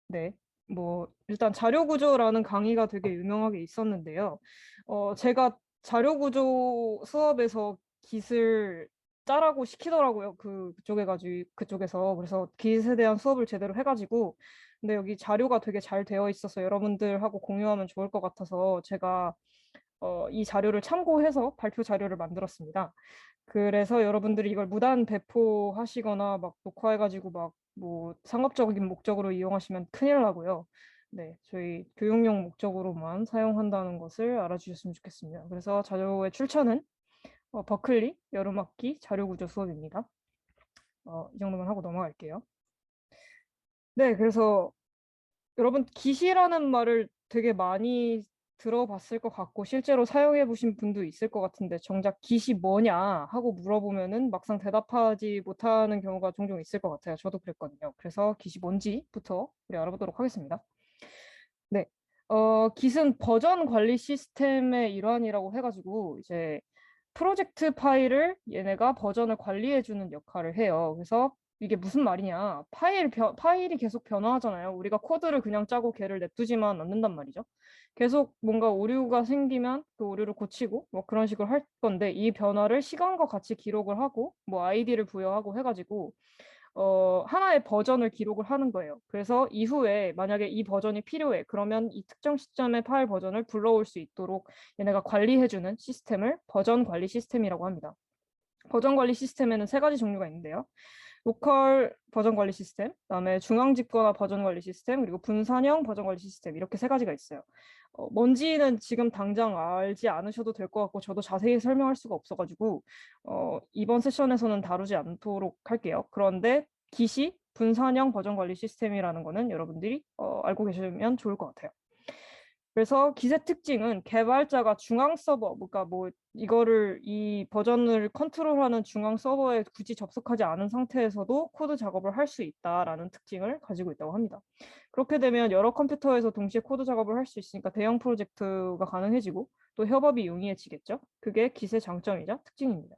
네. 뭐 일단 자료구조라는 강의가 되게 유명하게 있었는데요. 제가 자료구조 수업에서 깃을 짜라고 시키더라고요. 그쪽에서. 그래서 깃에 대한 수업을 제대로 해가지고 근데 여기 자료가 되게 잘 되어 있어서 여러분들하고 공유하면 좋을 것 같아서 제가 이 자료를 참고해서 발표 자료를 만들었습니다. 그래서 여러분들이 이걸 무단 배포하시거나 막 녹화해가지고 막 뭐 상업적인 목적으로 이용하시면 큰일 나고요. 네, 저희 교육용 목적으로만 사용한다는 것을 알아주셨으면 좋겠습니다. 그래서 자료의 출처는 버클리 여름학기 자료구조 수업입니다. 이 정도만 하고 넘어갈게요. 네, 그래서 여러분 깃이라는 말을 되게 많이 들어봤을 것 같고 실제로 사용해 보신 분도 있을 것 같은데 정작 깃이 뭐냐 하고 물어보면은 막상 대답하지 못하는 경우가 종종 있을 것 같아요. 저도 그랬거든요. 그래서 깃이 뭔지부터 우리 알아보도록 하겠습니다. 네, 깃은 버전 관리 시스템의 일환이라고 해가지고 이제 프로젝트 파일을 얘네가 버전을 관리해주는 역할을 해요. 그래서 이게 무슨 말이냐? 파일이 계속 변화하잖아요. 우리가 코드를 그냥 짜고 걔를 냅두지만 않는단 말이죠. 계속 뭔가 오류가 생기면 그 오류를 고치고 뭐 그런 식으로 할 건데 이 변화를 시간과 같이 기록을 하고 뭐 아이디를 부여하고 해가지고 하나의 버전을 기록을 하는 거예요. 그래서 이후에 만약에 이 버전이 필요해. 그러면 이 특정 시점의 파일 버전을 불러올 수 있도록 얘네가 관리해주는 시스템을 버전 관리 시스템이라고 합니다. 버전 관리 시스템에는 세 가지 종류가 있는데요. 로컬 버전 관리 시스템, 그다음에 중앙 집권화 버전 관리 시스템, 그리고 분산형 버전 관리 시스템 이렇게 세 가지가 있어요. 뭔지는 지금 당장 알지 않으셔도 될 것 같고 저도 자세히 설명할 수가 없어가지고 이번 세션에서는 다루지 않도록 할게요. 그런데 깃이 분산형 버전 관리 시스템이라는 거는 여러분들이 알고 계시면 좋을 것 같아요. 그래서 깃의 특징은 개발자가 중앙 서버, 그러니까 뭐 이 버전을 컨트롤하는 중앙 서버에 굳이 접속하지 않은 상태에서도 코드 작업을 할 수 있다라는 특징을 가지고 있다고 합니다. 그렇게 되면 여러 컴퓨터에서 동시에 코드 작업을 할 수 있으니까 대형 프로젝트가 가능해지고 또 협업이 용이해지겠죠. 그게 깃의 장점이자 특징입니다.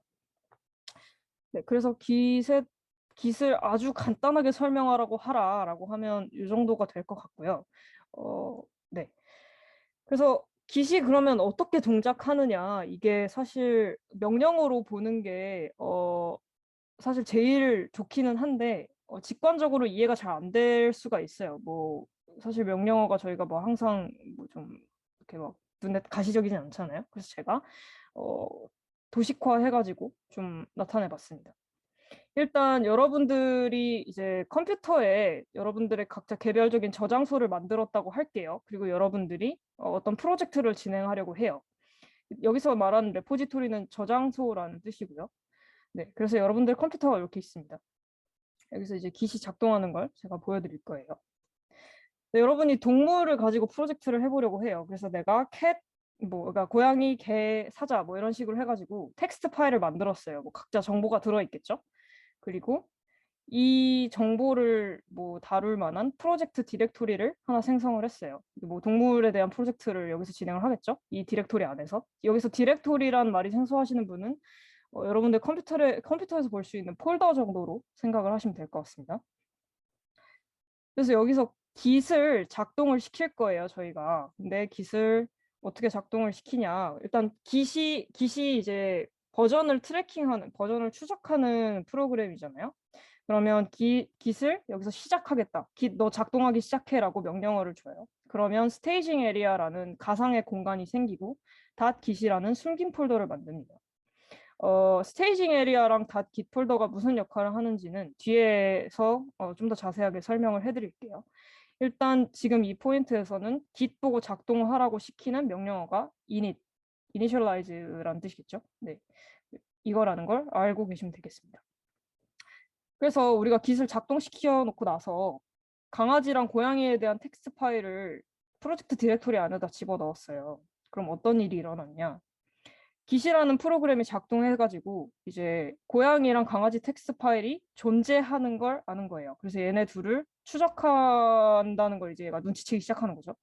네, 그래서 깃을 아주 간단하게 설명하라고 하라라고 하면 이 정도가 될 것 같고요. 네. 그래서 깃이 그러면 어떻게 동작하느냐 이게 사실 명령어로 보는 게 사실 제일 좋기는 한데 직관적으로 이해가 잘 안 될 수가 있어요. 뭐 사실 명령어가 저희가 뭐 항상 뭐 좀 이렇게 막 눈에 가시적이진 않잖아요. 그래서 제가 도식화 해가지고 좀 나타내봤습니다. 일단 여러분들이 이제 컴퓨터에 여러분들의 각자 개별적인 저장소를 만들었다고 할게요. 그리고 여러분들이 어떤 프로젝트를 진행하려고 해요. 여기서 말하는 레포지토리는 저장소라는 뜻이고요. 네, 그래서 여러분들 컴퓨터가 이렇게 있습니다. 여기서 이제 깃이 작동하는 걸 제가 보여드릴 거예요. 네, 여러분이 동물을 가지고 프로젝트를 해보려고 해요. 그래서 내가 그러니까 고양이, 개, 사자 뭐 이런 식으로 해가지고 텍스트 파일을 만들었어요. 뭐 각자 정보가 들어있겠죠. 그리고 이 정보를 뭐 다룰 만한 프로젝트 디렉토리를 하나 생성을 했어요. 뭐 동물에 대한 프로젝트를 여기서 진행을 하겠죠. 이 디렉토리 안에서. 여기서 디렉토리란 말이 생소하시는 분은 여러분들 컴퓨터에서 볼 수 있는 폴더 정도로 생각을 하시면 될 것 같습니다. 그래서 여기서 깃을 작동을 시킬 거예요, 저희가. 근데 깃을 어떻게 작동을 시키냐. 일단 깃이 이제 버전을 버전을 추적하는 프로그램이잖아요. 그러면 깃을 여기서 시작하겠다. 깃 너 작동하기 시작해라고 명령어를 줘요. 그러면 스테이징 에리아라는 가상의 공간이 생기고 닷깃이라는 숨긴 폴더를 만듭니다. 스테이징 에리아랑 닷깃 폴더가 무슨 역할을 하는지는 뒤에서 좀 더 자세하게 설명을 해드릴게요. 일단 지금 이 포인트에서는 git 보고 작동하라고 시키는 명령어가 initialize라는 뜻이겠죠. 네, 이거라는 걸 알고 계시면 되겠습니다. 그래서 우리가 git을 작동시켜 놓고 나서 강아지랑 고양이에 대한 텍스트 파일을 프로젝트 디렉토리 안에다 집어넣었어요. 그럼 어떤 일이 일어났냐? git이라는 프로그램이 작동해가지고 이제 고양이랑 강아지 텍스트 파일이 존재하는 걸 아는 거예요. 그래서 얘네 둘을 추적한다는 걸 이제 얘가 눈치채기 시작하는 거죠.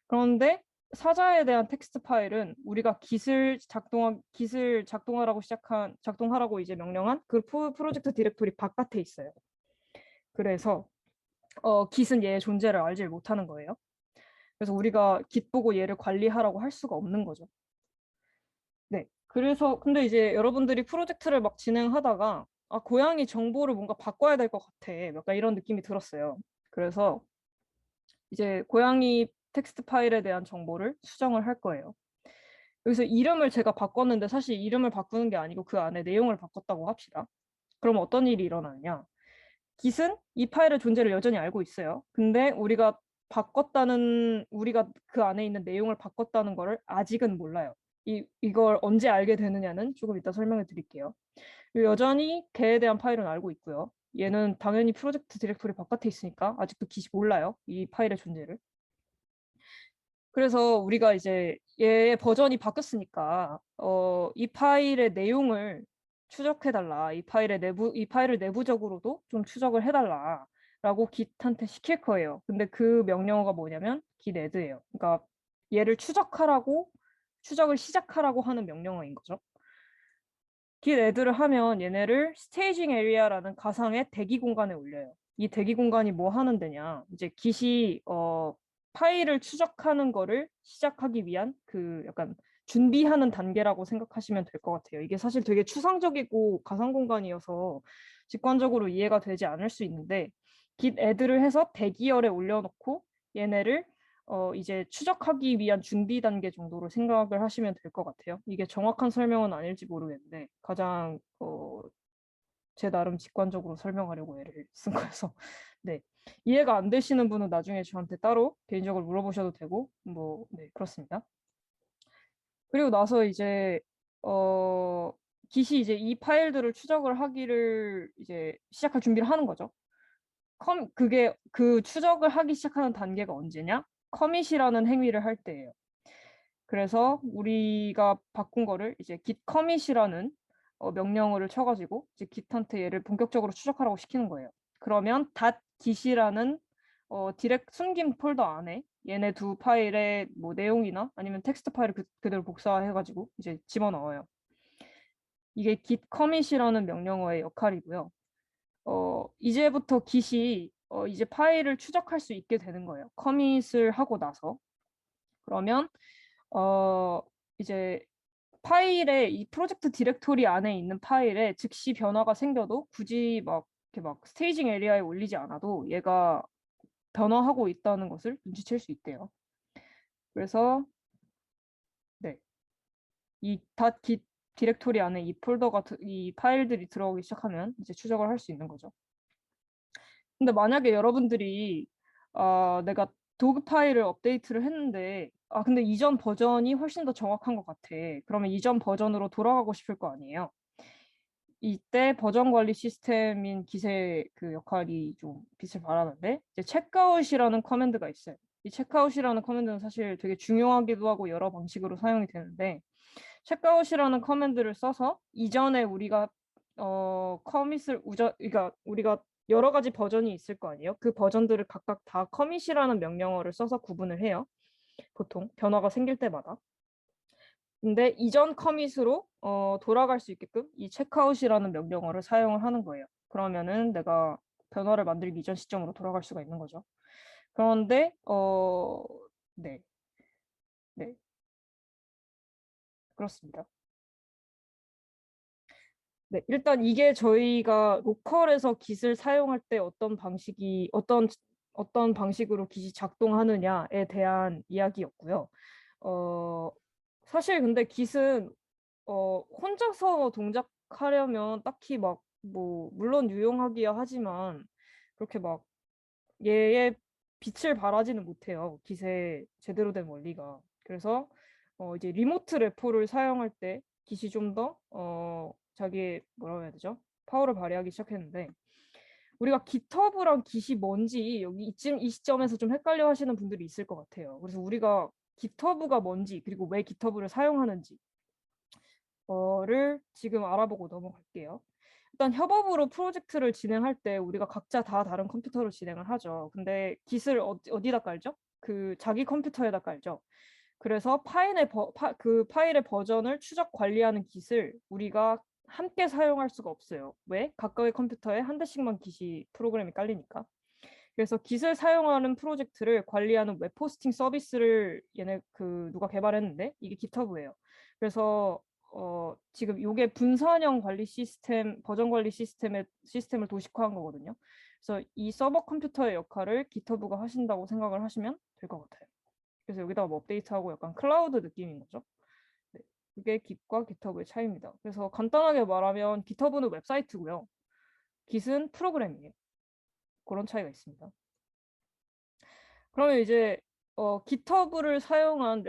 그런데 사자에 대한 텍스트 파일은 우리가 git을 작동하라고 이제 명령한 그 프로젝트 디렉토리 바깥에 있어요. 그래서 git은 얘의 존재를 알지 못하는 거예요. 그래서 우리가 git 보고 얘를 관리하라고 할 수가 없는 거죠. 네. 그래서 근데 이제 여러분들이 프로젝트를 막 진행하다가 고양이 정보를 뭔가 바꿔야 될 것 같아. 약간 이런 느낌이 들었어요. 그래서 이제 고양이 텍스트 파일에 대한 정보를 수정을 할 거예요. 여기서 이름을 제가 바꿨는데 사실 이름을 바꾸는 게 아니고 그 안에 내용을 바꿨다고 합시다. 그럼 어떤 일이 일어나냐? git은 이 파일의 존재를 여전히 알고 있어요. 근데 우리가 그 안에 있는 내용을 바꿨다는 거를 아직은 몰라요. 이걸 언제 알게 되느냐는 조금 이따 설명해 드릴게요. 여전히 걔에 대한 파일은 알고 있고요. 얘는 당연히 프로젝트 디렉토리 바깥에 있으니까 아직도 git이 몰라요. 이 파일의 존재를. 그래서 우리가 이제 얘의 버전이 바뀌었으니까 이 파일의 내용을 추적해달라. 이 파일을 내부적으로도 좀 추적을 해달라라고 git한테 시킬 거예요. 근데 그 명령어가 뭐냐면 git add예요. 그러니까 얘를 추적을 시작하라고 하는 명령어인 거죠. git add를 하면 얘네를 스테이징 에리아라는 가상의 대기 공간에 올려요. 이 대기 공간이 뭐 하는 데냐? 이제 git이 파일을 추적하는 거를 시작하기 위한 그 약간 준비하는 단계라고 생각하시면 될 것 같아요. 이게 사실 되게 추상적이고 가상 공간이어서 직관적으로 이해가 되지 않을 수 있는데 git add를 해서 대기열에 올려놓고 얘네를 이제 추적하기 위한 준비 단계 정도로 생각을 하시면 될 것 같아요. 이게 정확한 설명은 아닐지 모르겠는데 가장 제 나름 직관적으로 설명하려고 얘를 쓴 거여서 네. 이해가 안 되시는 분은 나중에 저한테 따로 개인적으로 물어보셔도 되고 네, 그렇습니다. 그리고 나서 이제 git이 이제 이 파일들을 추적을 하기를 이제 시작할 준비를 하는 거죠. 그게 그 추적을 하기 시작하는 단계가 언제냐? 커밋이라는 행위를 할 때예요. 그래서 우리가 바꾼 거를 이제 git commit이라는 명령어를 쳐가지고 이제 git한테 얘를 본격적으로 추적하라고 시키는 거예요. 그러면 .git이라는 숨긴 폴더 안에 얘네 두 파일의 뭐 내용이나 아니면 텍스트 파일을 그대로 복사해가지고 이제 집어넣어요. 이게 git commit이라는 명령어의 역할이고요. 이제부터 git이 이제 파일을 추적할 수 있게 되는 거예요. 커밋을 하고 나서. 그러면 이제 이 프로젝트 디렉토리 안에 있는 파일에 즉시 변화가 생겨도 굳이 이렇게 스테이징 에리아에 올리지 않아도 얘가 변화하고 있다는 것을 눈치챌 수 있대요. 그래서 네, 이 .git 디렉토리 안에 이 파일들이 들어오기 시작하면 이제 추적을 할 수 있는 거죠. 근데 만약에 여러분들이 내가 도구 파일을 업데이트를 했는데 근데 이전 버전이 훨씬 더 정확한 것 같아. 그러면 이전 버전으로 돌아가고 싶을 거 아니에요. 이때 버전 관리 시스템인 git의 그 역할이 좀 빛을 발하는데 이제 checkout이라는 커맨드가 있어요. 이 checkout이라는 커맨드는 사실 되게 중요하기도 하고 여러 방식으로 사용이 되는데 checkout이라는 커맨드를 써서 이전에 우리가 그러니까 우리가 여러 가지 버전이 있을 거 아니에요. 그 버전들을 각각 다 commit이라는 명령어를 써서 구분을 해요. 보통 변화가 생길 때마다. 근데 이전 커밋으로 돌아갈 수 있게끔 이 checkout이라는 명령어를 사용을 하는 거예요. 그러면은 내가 변화를 만들기 이전 시점으로 돌아갈 수가 있는 거죠. 그런데 네, 네, 그렇습니다. 네, 일단 이게 저희가 로컬에서 git을 사용할 때 어떤 어떤 방식으로 깃이 작동하느냐에 대한 이야기였고요. 사실 근데 깃은 혼자서 동작하려면 딱히 막 뭐 물론 유용하기야 하지만 그렇게 막 얘의 빛을 발하지는 못해요. 깃의 제대로 된 원리가. 그래서 이제 리모트 레포를 사용할 때 깃이 좀 더 자기의 뭐라고 해야 되죠? 파워를 발휘하기 시작했는데 우리가 깃허브랑 깃이 뭔지 여기 이 시점에서 좀 헷갈려 하시는 분들이 있을 것 같아요. 그래서 우리가 깃허브가 뭔지 그리고 왜 깃허브를 사용하는지 를 지금 알아보고 넘어갈게요. 일단 협업으로 프로젝트를 진행할 때 우리가 각자 다 다른 컴퓨터로 진행을 하죠. 근데 깃을 어디다 깔죠? 그 자기 컴퓨터에다 깔죠. 그래서 그 파일의 버전을 추적 관리하는 깃을 우리가 함께 사용할 수가 없어요. 왜? 각각의 컴퓨터에 한 대씩만 깃이 프로그램이 깔리니까. 그래서 깃을 사용하는 프로젝트를 관리하는 웹 호스팅 서비스를 얘네 누가 개발했는데 이게 깃허브예요. 그래서 지금 이게 분산형 관리 시스템, 버전 관리 시스템을 도식화한 거거든요. 그래서 이 서버 컴퓨터의 역할을 깃허브가 하신다고 생각을 하시면 될 것 같아요. 그래서 여기다가 뭐 업데이트하고 약간 클라우드 느낌인 거죠. 네. 그게 깃과 깃허브의 차이입니다. 그래서 간단하게 말하면 깃허브는 웹사이트고요. 깃은 프로그램이에요. 그런 차이가 있습니다. 그러면 이제 깃허브를 사용한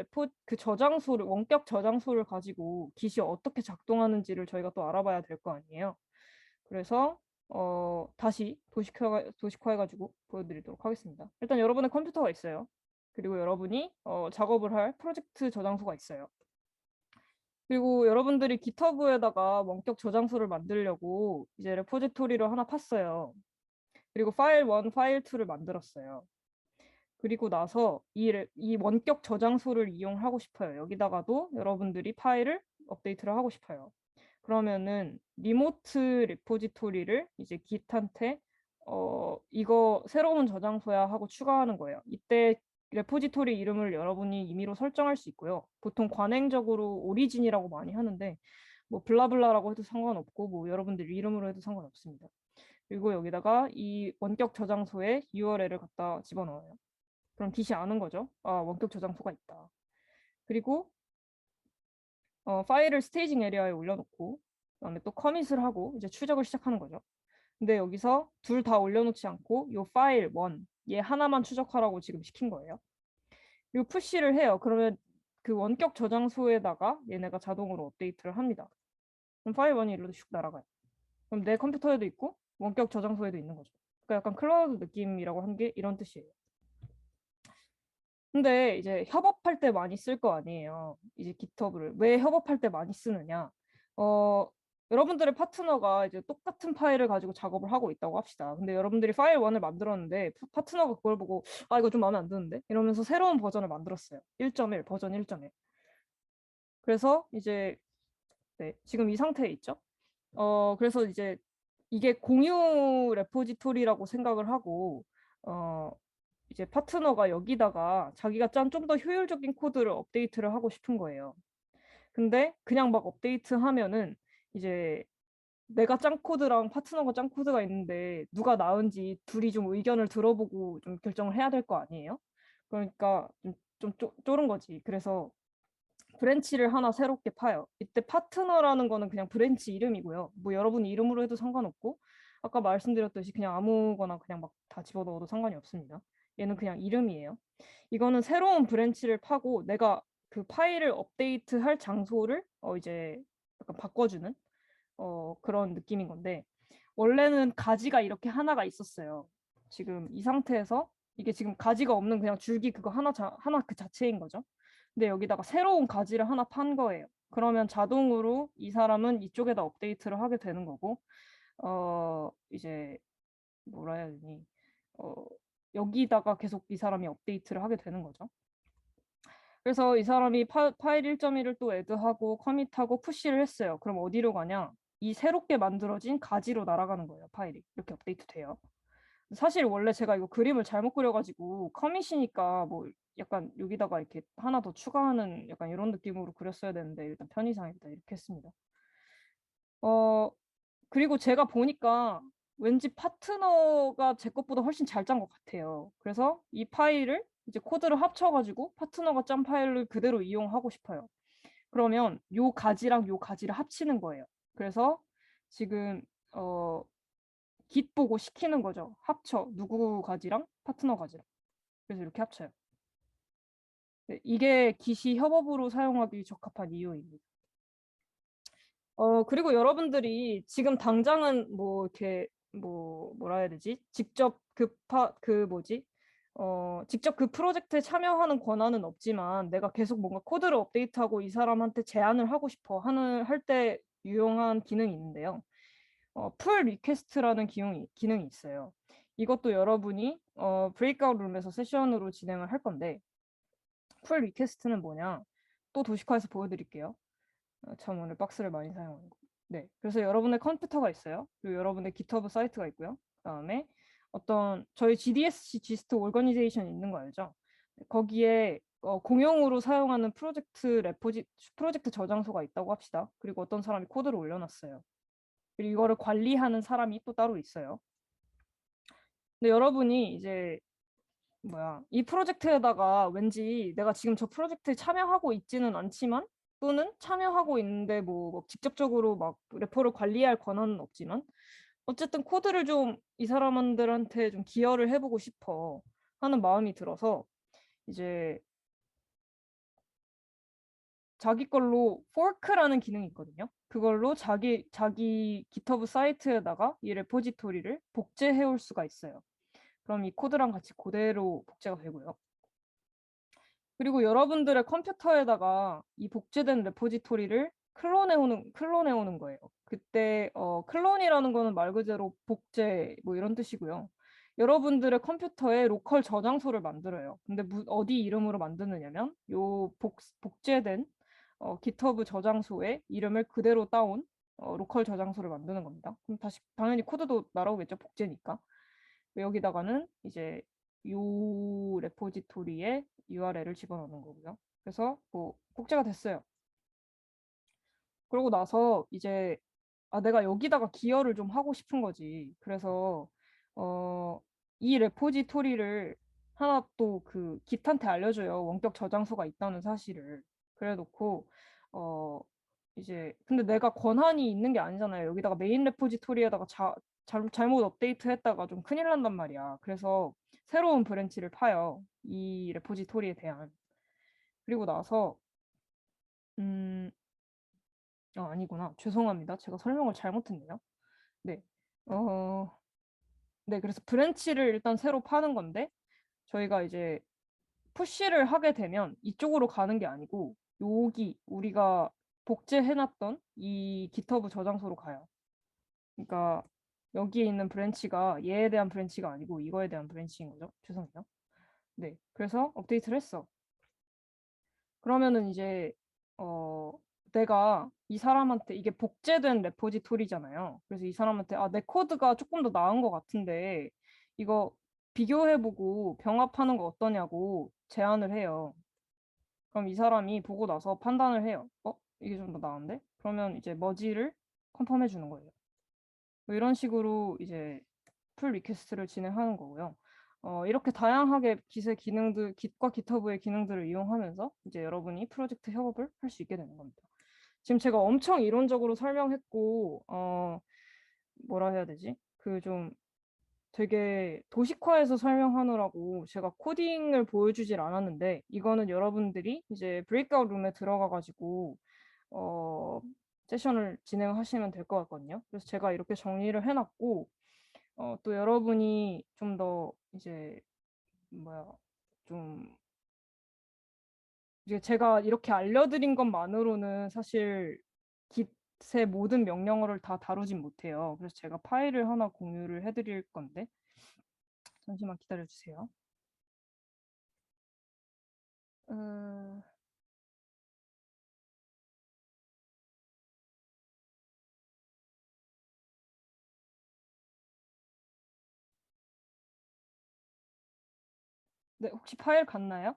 원격 저장소를 가지고 깃이 어떻게 작동하는지를 저희가 또 알아봐야 될 거 아니에요. 그래서 다시 도식화해가지고 보여드리도록 하겠습니다. 일단 여러분의 컴퓨터가 있어요. 그리고 여러분이 작업을 할 프로젝트 저장소가 있어요. 그리고 여러분들이 깃허브에다가 원격 저장소를 만들려고 이제 레포지토리를 하나 팠어요. 그리고 파일 1, 파일 2를 만들었어요. 그리고 나서 이 원격 저장소를 이용하고 싶어요. 여기다가도 여러분들이 파일을 업데이트를 하고 싶어요. 그러면은 리모트 레포지토리를 이제 깃한테 이거 새로운 저장소야 하고 추가하는 거예요. 이때 레포지토리 이름을 여러분이 임의로 설정할 수 있고요. 보통 관행적으로 오리진이라고 많이 하는데 뭐 블라블라라고 해도 상관없고 뭐 여러분들 이름으로 해도 상관없습니다. 그리고 여기다가 이 원격 저장소에 URL을 갖다 집어넣어요. 그럼 깃이 아는 거죠. 아, 원격 저장소가 있다. 그리고 파일을 스테이징 에리아에 올려놓고 그다음에 또 커밋을 하고 이제 추적을 시작하는 거죠. 근데 여기서 둘 다 올려놓지 않고 요 파일 1, 얘 하나만 추적하라고 지금 시킨 거예요. 그리고 푸시를 해요. 그러면 그 원격 저장소에다가 얘네가 자동으로 업데이트를 합니다. 그럼 파일 1이 이리로 슉 날아가요. 그럼 내 컴퓨터에도 있고 원격 저장소에도 있는 거죠. 그러니까 약간 클라우드 느낌이라고 한 게 이런 뜻이에요. 근데 이제 협업할 때 많이 쓸 거 아니에요. 이제 깃허브를. 왜 협업할 때 많이 쓰느냐? 여러분들의 파트너가 이제 똑같은 파일을 가지고 작업을 하고 있다고 합시다. 근데 여러분들이 파일 1을 만들었는데 파트너가 그걸 보고 아, 이거 좀 마음에 안 드는데? 이러면서 새로운 버전을 만들었어요. 1.1, 버전 1.1. 그래서 이제 네, 지금 이 상태에 있죠. 그래서 이제 이게 공유 레포지토리라고 생각을 하고 이제 파트너가 여기다가 자기가 짠 좀 더 효율적인 코드를 업데이트를 하고 싶은 거예요. 근데 그냥 막 업데이트하면은 이제 내가 짠 코드랑 파트너가 짠 코드가 있는데 누가 나은지 둘이 좀 의견을 들어보고 좀 결정을 해야 될 거 아니에요? 그러니까 좀 쫄은 거지. 그래서 브랜치를 하나 새롭게 파요. 이때 파트너라는 거는 그냥 브랜치 이름이고요. 뭐 여러분 이름으로 해도 상관없고 아까 말씀드렸듯이 그냥 아무거나 그냥 막 다 집어넣어도 상관이 없습니다. 얘는 그냥 이름이에요. 이거는 새로운 브랜치를 파고 내가 그 파일을 업데이트할 장소를 이제 약간 바꿔주는 그런 느낌인 건데 원래는 가지가 이렇게 하나가 있었어요. 지금 이 상태에서 이게 지금 가지가 없는 그냥 줄기 그거 하나 그 자체인 거죠. 근데 여기다가 새로운 가지를 하나 판 거예요. 그러면 자동으로 이 사람은 이쪽에다 업데이트를 하게 되는 거고 이제 뭐라 해야 되니 여기다가 계속 이 사람이 업데이트를 하게 되는 거죠. 그래서 이 사람이 파일 1.1을 또 애드하고 커밋하고 푸시를 했어요. 그럼 어디로 가냐? 이 새롭게 만들어진 가지로 날아가는 거예요. 파일이. 이렇게 업데이트 돼요. 사실 원래 제가 이거 그림을 잘못 그려가지고 커밋이니까 뭐 약간 여기다가 이렇게 하나 더 추가하는 약간 이런 느낌으로 그렸어야 되는데 일단 편의상 일단 이렇게 했습니다. 그리고 제가 보니까 왠지 파트너가 제 것보다 훨씬 잘 짠 것 같아요. 그래서 이 파일을 이제 코드를 합쳐가지고 파트너가 짠 파일을 그대로 이용하고 싶어요. 그러면 요 가지랑 요 가지를 합치는 거예요. 그래서 지금 git 보고 시키는 거죠. 합쳐. 누구 가지랑 파트너 가지랑. 그래서 이렇게 합쳐요. 네, 이게 git이 협업으로 사용하기 적합한 이유입니다. 그리고 여러분들이 지금 당장은 뭐 이렇게 뭐라 해야 되지? 직접 직접 그 프로젝트에 참여하는 권한은 없지만 내가 계속 뭔가 코드를 업데이트하고 이 사람한테 제안을 하고 싶어 할 때 유용한 기능이 있는데요. 풀 리퀘스트라는 기능이 있어요. 이것도 여러분이 브레이크아웃 룸에서 세션으로 진행을 할 건데 풀 리퀘스트는 뭐냐? 또 도시카에서 보여드릴게요. 참 오늘 박스를 많이 사용하는 거. 네, 그래서 여러분의 컴퓨터가 있어요. 그리고 여러분의 GitHub 사이트가 있고요. 그다음에 어떤 저희 GDSC 지스트 오거니제이션 있는 거 알죠? 거기에 공용으로 사용하는 프로젝트 저장소가 있다고 합시다. 그리고 어떤 사람이 코드를 올려놨어요. 그리고 이거를 관리하는 사람이 또 따로 있어요. 근데 여러분이 이제 이 프로젝트에다가 왠지 내가 지금 저 프로젝트에 참여하고 있지는 않지만 또는 참여하고 있는데 뭐 직접적으로 막 레포를 관리할 권한은 없지만 어쨌든 코드를 좀 이 사람들한테 좀 기여를 해보고 싶어 하는 마음이 들어서 이제 자기 걸로 fork라는 기능이 있거든요. 그걸로 자기 GitHub 사이트에다가 이 레포지토리를 복제해 올 수가 있어요. 그럼 이 코드랑 같이 그대로 복제가 되고요. 그리고 여러분들의 컴퓨터에다가 이 복제된 레포지토리를 클론해 오는 거예요. 그때 클론이라는 거는 말 그대로 복제 뭐 이런 뜻이고요. 여러분들의 컴퓨터에 로컬 저장소를 만들어요. 근데 어디 이름으로 만드느냐면 요 복제된 GitHub 저장소의 이름을 그대로 따온 로컬 저장소를 만드는 겁니다. 그럼 다시 당연히 코드도 날아오겠죠. 복제니까. 여기다가는 이제 요 레포지토리에 URL을 집어넣는 거고요. 그래서 뭐 복제가 됐어요. 그러고 나서 이제 내가 여기다가 기여를 좀 하고 싶은 거지. 그래서 이 레포지토리를 하나 또 그 깃한테 알려줘요. 원격 저장소가 있다는 사실을. 그래 놓고 이제 근데 내가 권한이 있는 게 아니잖아요. 여기다가 메인 레포지토리에다가 잘못 업데이트 했다가 좀 큰일 난단 말이야. 그래서 새로운 브랜치를 파요. 이 레포지토리에 대한. 그리고 나서 아니구나. 죄송합니다. 제가 설명을 잘못했네요. 네. 네, 그래서 브랜치를 일단 새로 파는 건데 저희가 이제 푸시를 하게 되면 이쪽으로 가는 게 아니고 여기 우리가 복제해놨던 이 GitHub 저장소로 가요. 그러니까 여기에 있는 브랜치가 얘에 대한 브랜치가 아니고 이거에 대한 브랜치인 거죠. 죄송해요. 네, 그래서 업데이트를 했어. 그러면은 이제 내가 이 사람한테 이게 복제된 레포지토리잖아요. 그래서 이 사람한테 내 코드가 조금 더 나은 것 같은데 이거 비교해보고 병합하는 거 어떠냐고 제안을 해요. 그럼 이 사람이 보고 나서 판단을 해요. 이게 좀 더 나은데? 그러면 이제 머지를 컨펌해 주는 거예요. 뭐 이런 식으로 이제 풀 리퀘스트를 진행하는 거고요. 이렇게 다양하게 Git과 GitHub의 기능들을 이용하면서 이제 여러분이 프로젝트 협업을 할 수 있게 되는 겁니다. 지금 제가 엄청 이론적으로 설명했고, 뭐라 해야 되지? 그 좀 되게 도식화해서 설명하느라고 제가 코딩을 보여주질 않았는데, 이거는 여러분들이 이제 브레이크아웃 룸에 들어가가지고, 세션을 진행하시면 될 것 같거든요. 그래서 제가 이렇게 정리를 해놨고, 또 여러분이 좀 더 이제 좀 이제 제가 이렇게 알려드린 것만으로는 사실 Git의 모든 명령어를 다 다루진 못해요. 그래서 제가 파일을 하나 공유를 해드릴 건데 잠시만 기다려주세요. 네, 혹시 파일 갔나요?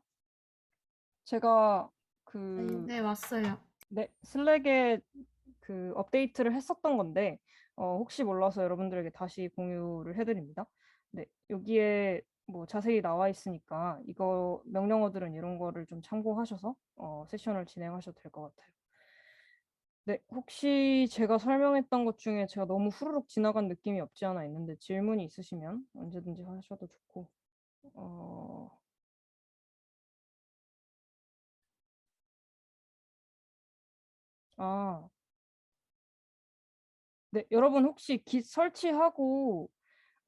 제가 네, 왔어요. 네, 슬랙에 그 업데이트를 했었던 건데 혹시 몰라서 여러분들에게 다시 공유를 해드립니다. 네, 여기에 뭐 자세히 나와 있으니까 이거 명령어들은 이런 거를 좀 참고하셔서 세션을 진행하셔도 될 것 같아요. 네, 혹시 제가 설명했던 것 중에 제가 너무 후루룩 지나간 느낌이 없지 않아 있는데 질문이 있으시면 언제든지 하셔도 좋고 아, 네, 여러분 혹시 Git 설치하고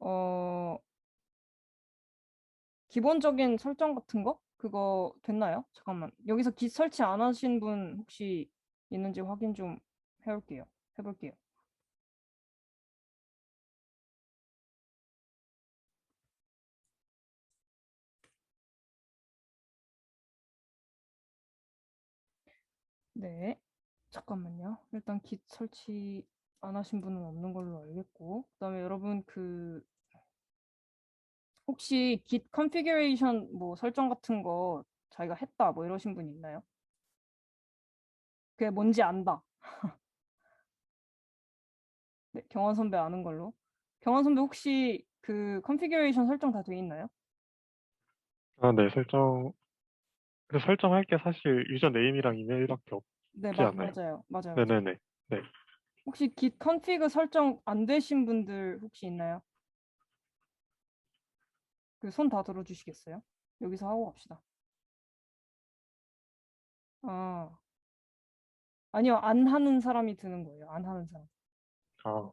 어, 기본적인 설정 같은 거? 그거 됐나요? 잠깐만. 여기서 Git 설치 안 하신 분 혹시 있는지 확인 좀 해볼게요. 해볼게요. 네. 잠깐만요. 일단 Git 설치 안 하신 분은 없는 걸로 알겠고. 그다음에 여러분 그 혹시 Git 컨피규레이션 뭐 설정 같은 거 자기가 했다 뭐 이러신 분 있나요? 그게 뭔지 안다. 네, 경환 선배 아는 걸로. 경환 선배 혹시 그 컨피규레이션 설정 다 돼 있나요? 아, 네, 근데 설정할 게 사실 유저 네임이랑 이메일밖에 네, 없지 않아요? 맞아요. 맞아요. 맞아요. 네네네. 네. 혹시 Git 컨피그 설정 안 되신 분들 혹시 있나요? 그 손 다 들어주시겠어요? 여기서 하고 갑시다. 아, 아니요, 안 하는 사람이 드는 거예요. 안 하는 사람. 아,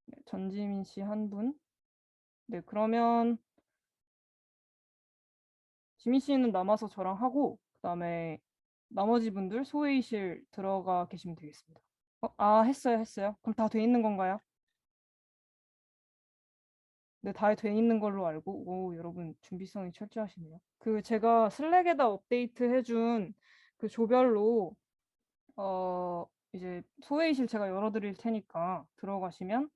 네, 전지민 씨 한 분. 네, 그러면 지민 씨는 남아서 저랑 하고, 그다음에 나머지 분들 소회의실 들어가 계시면 되겠습니다. 했어요. 그럼 다 돼 있는 건가요? 네, 다 돼 있는 걸로 알고, 오, 여러분 준비성이 철저하시네요. 그 제가 슬랙에다 업데이트 해준 그 조별로 이제 소회의실 제가 열어드릴 테니까 들어가시면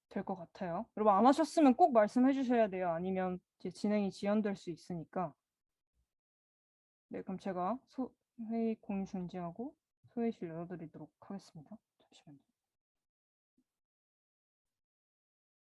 될 것 같아요. 여러분 안 하셨으면 꼭 말씀해 주셔야 돼요. 아니면 이제 진행이 지연될 수 있으니까. 네, 그럼 제가 회의 공유 중지하고 소회의실 열어드리도록 하겠습니다. 잠시만요.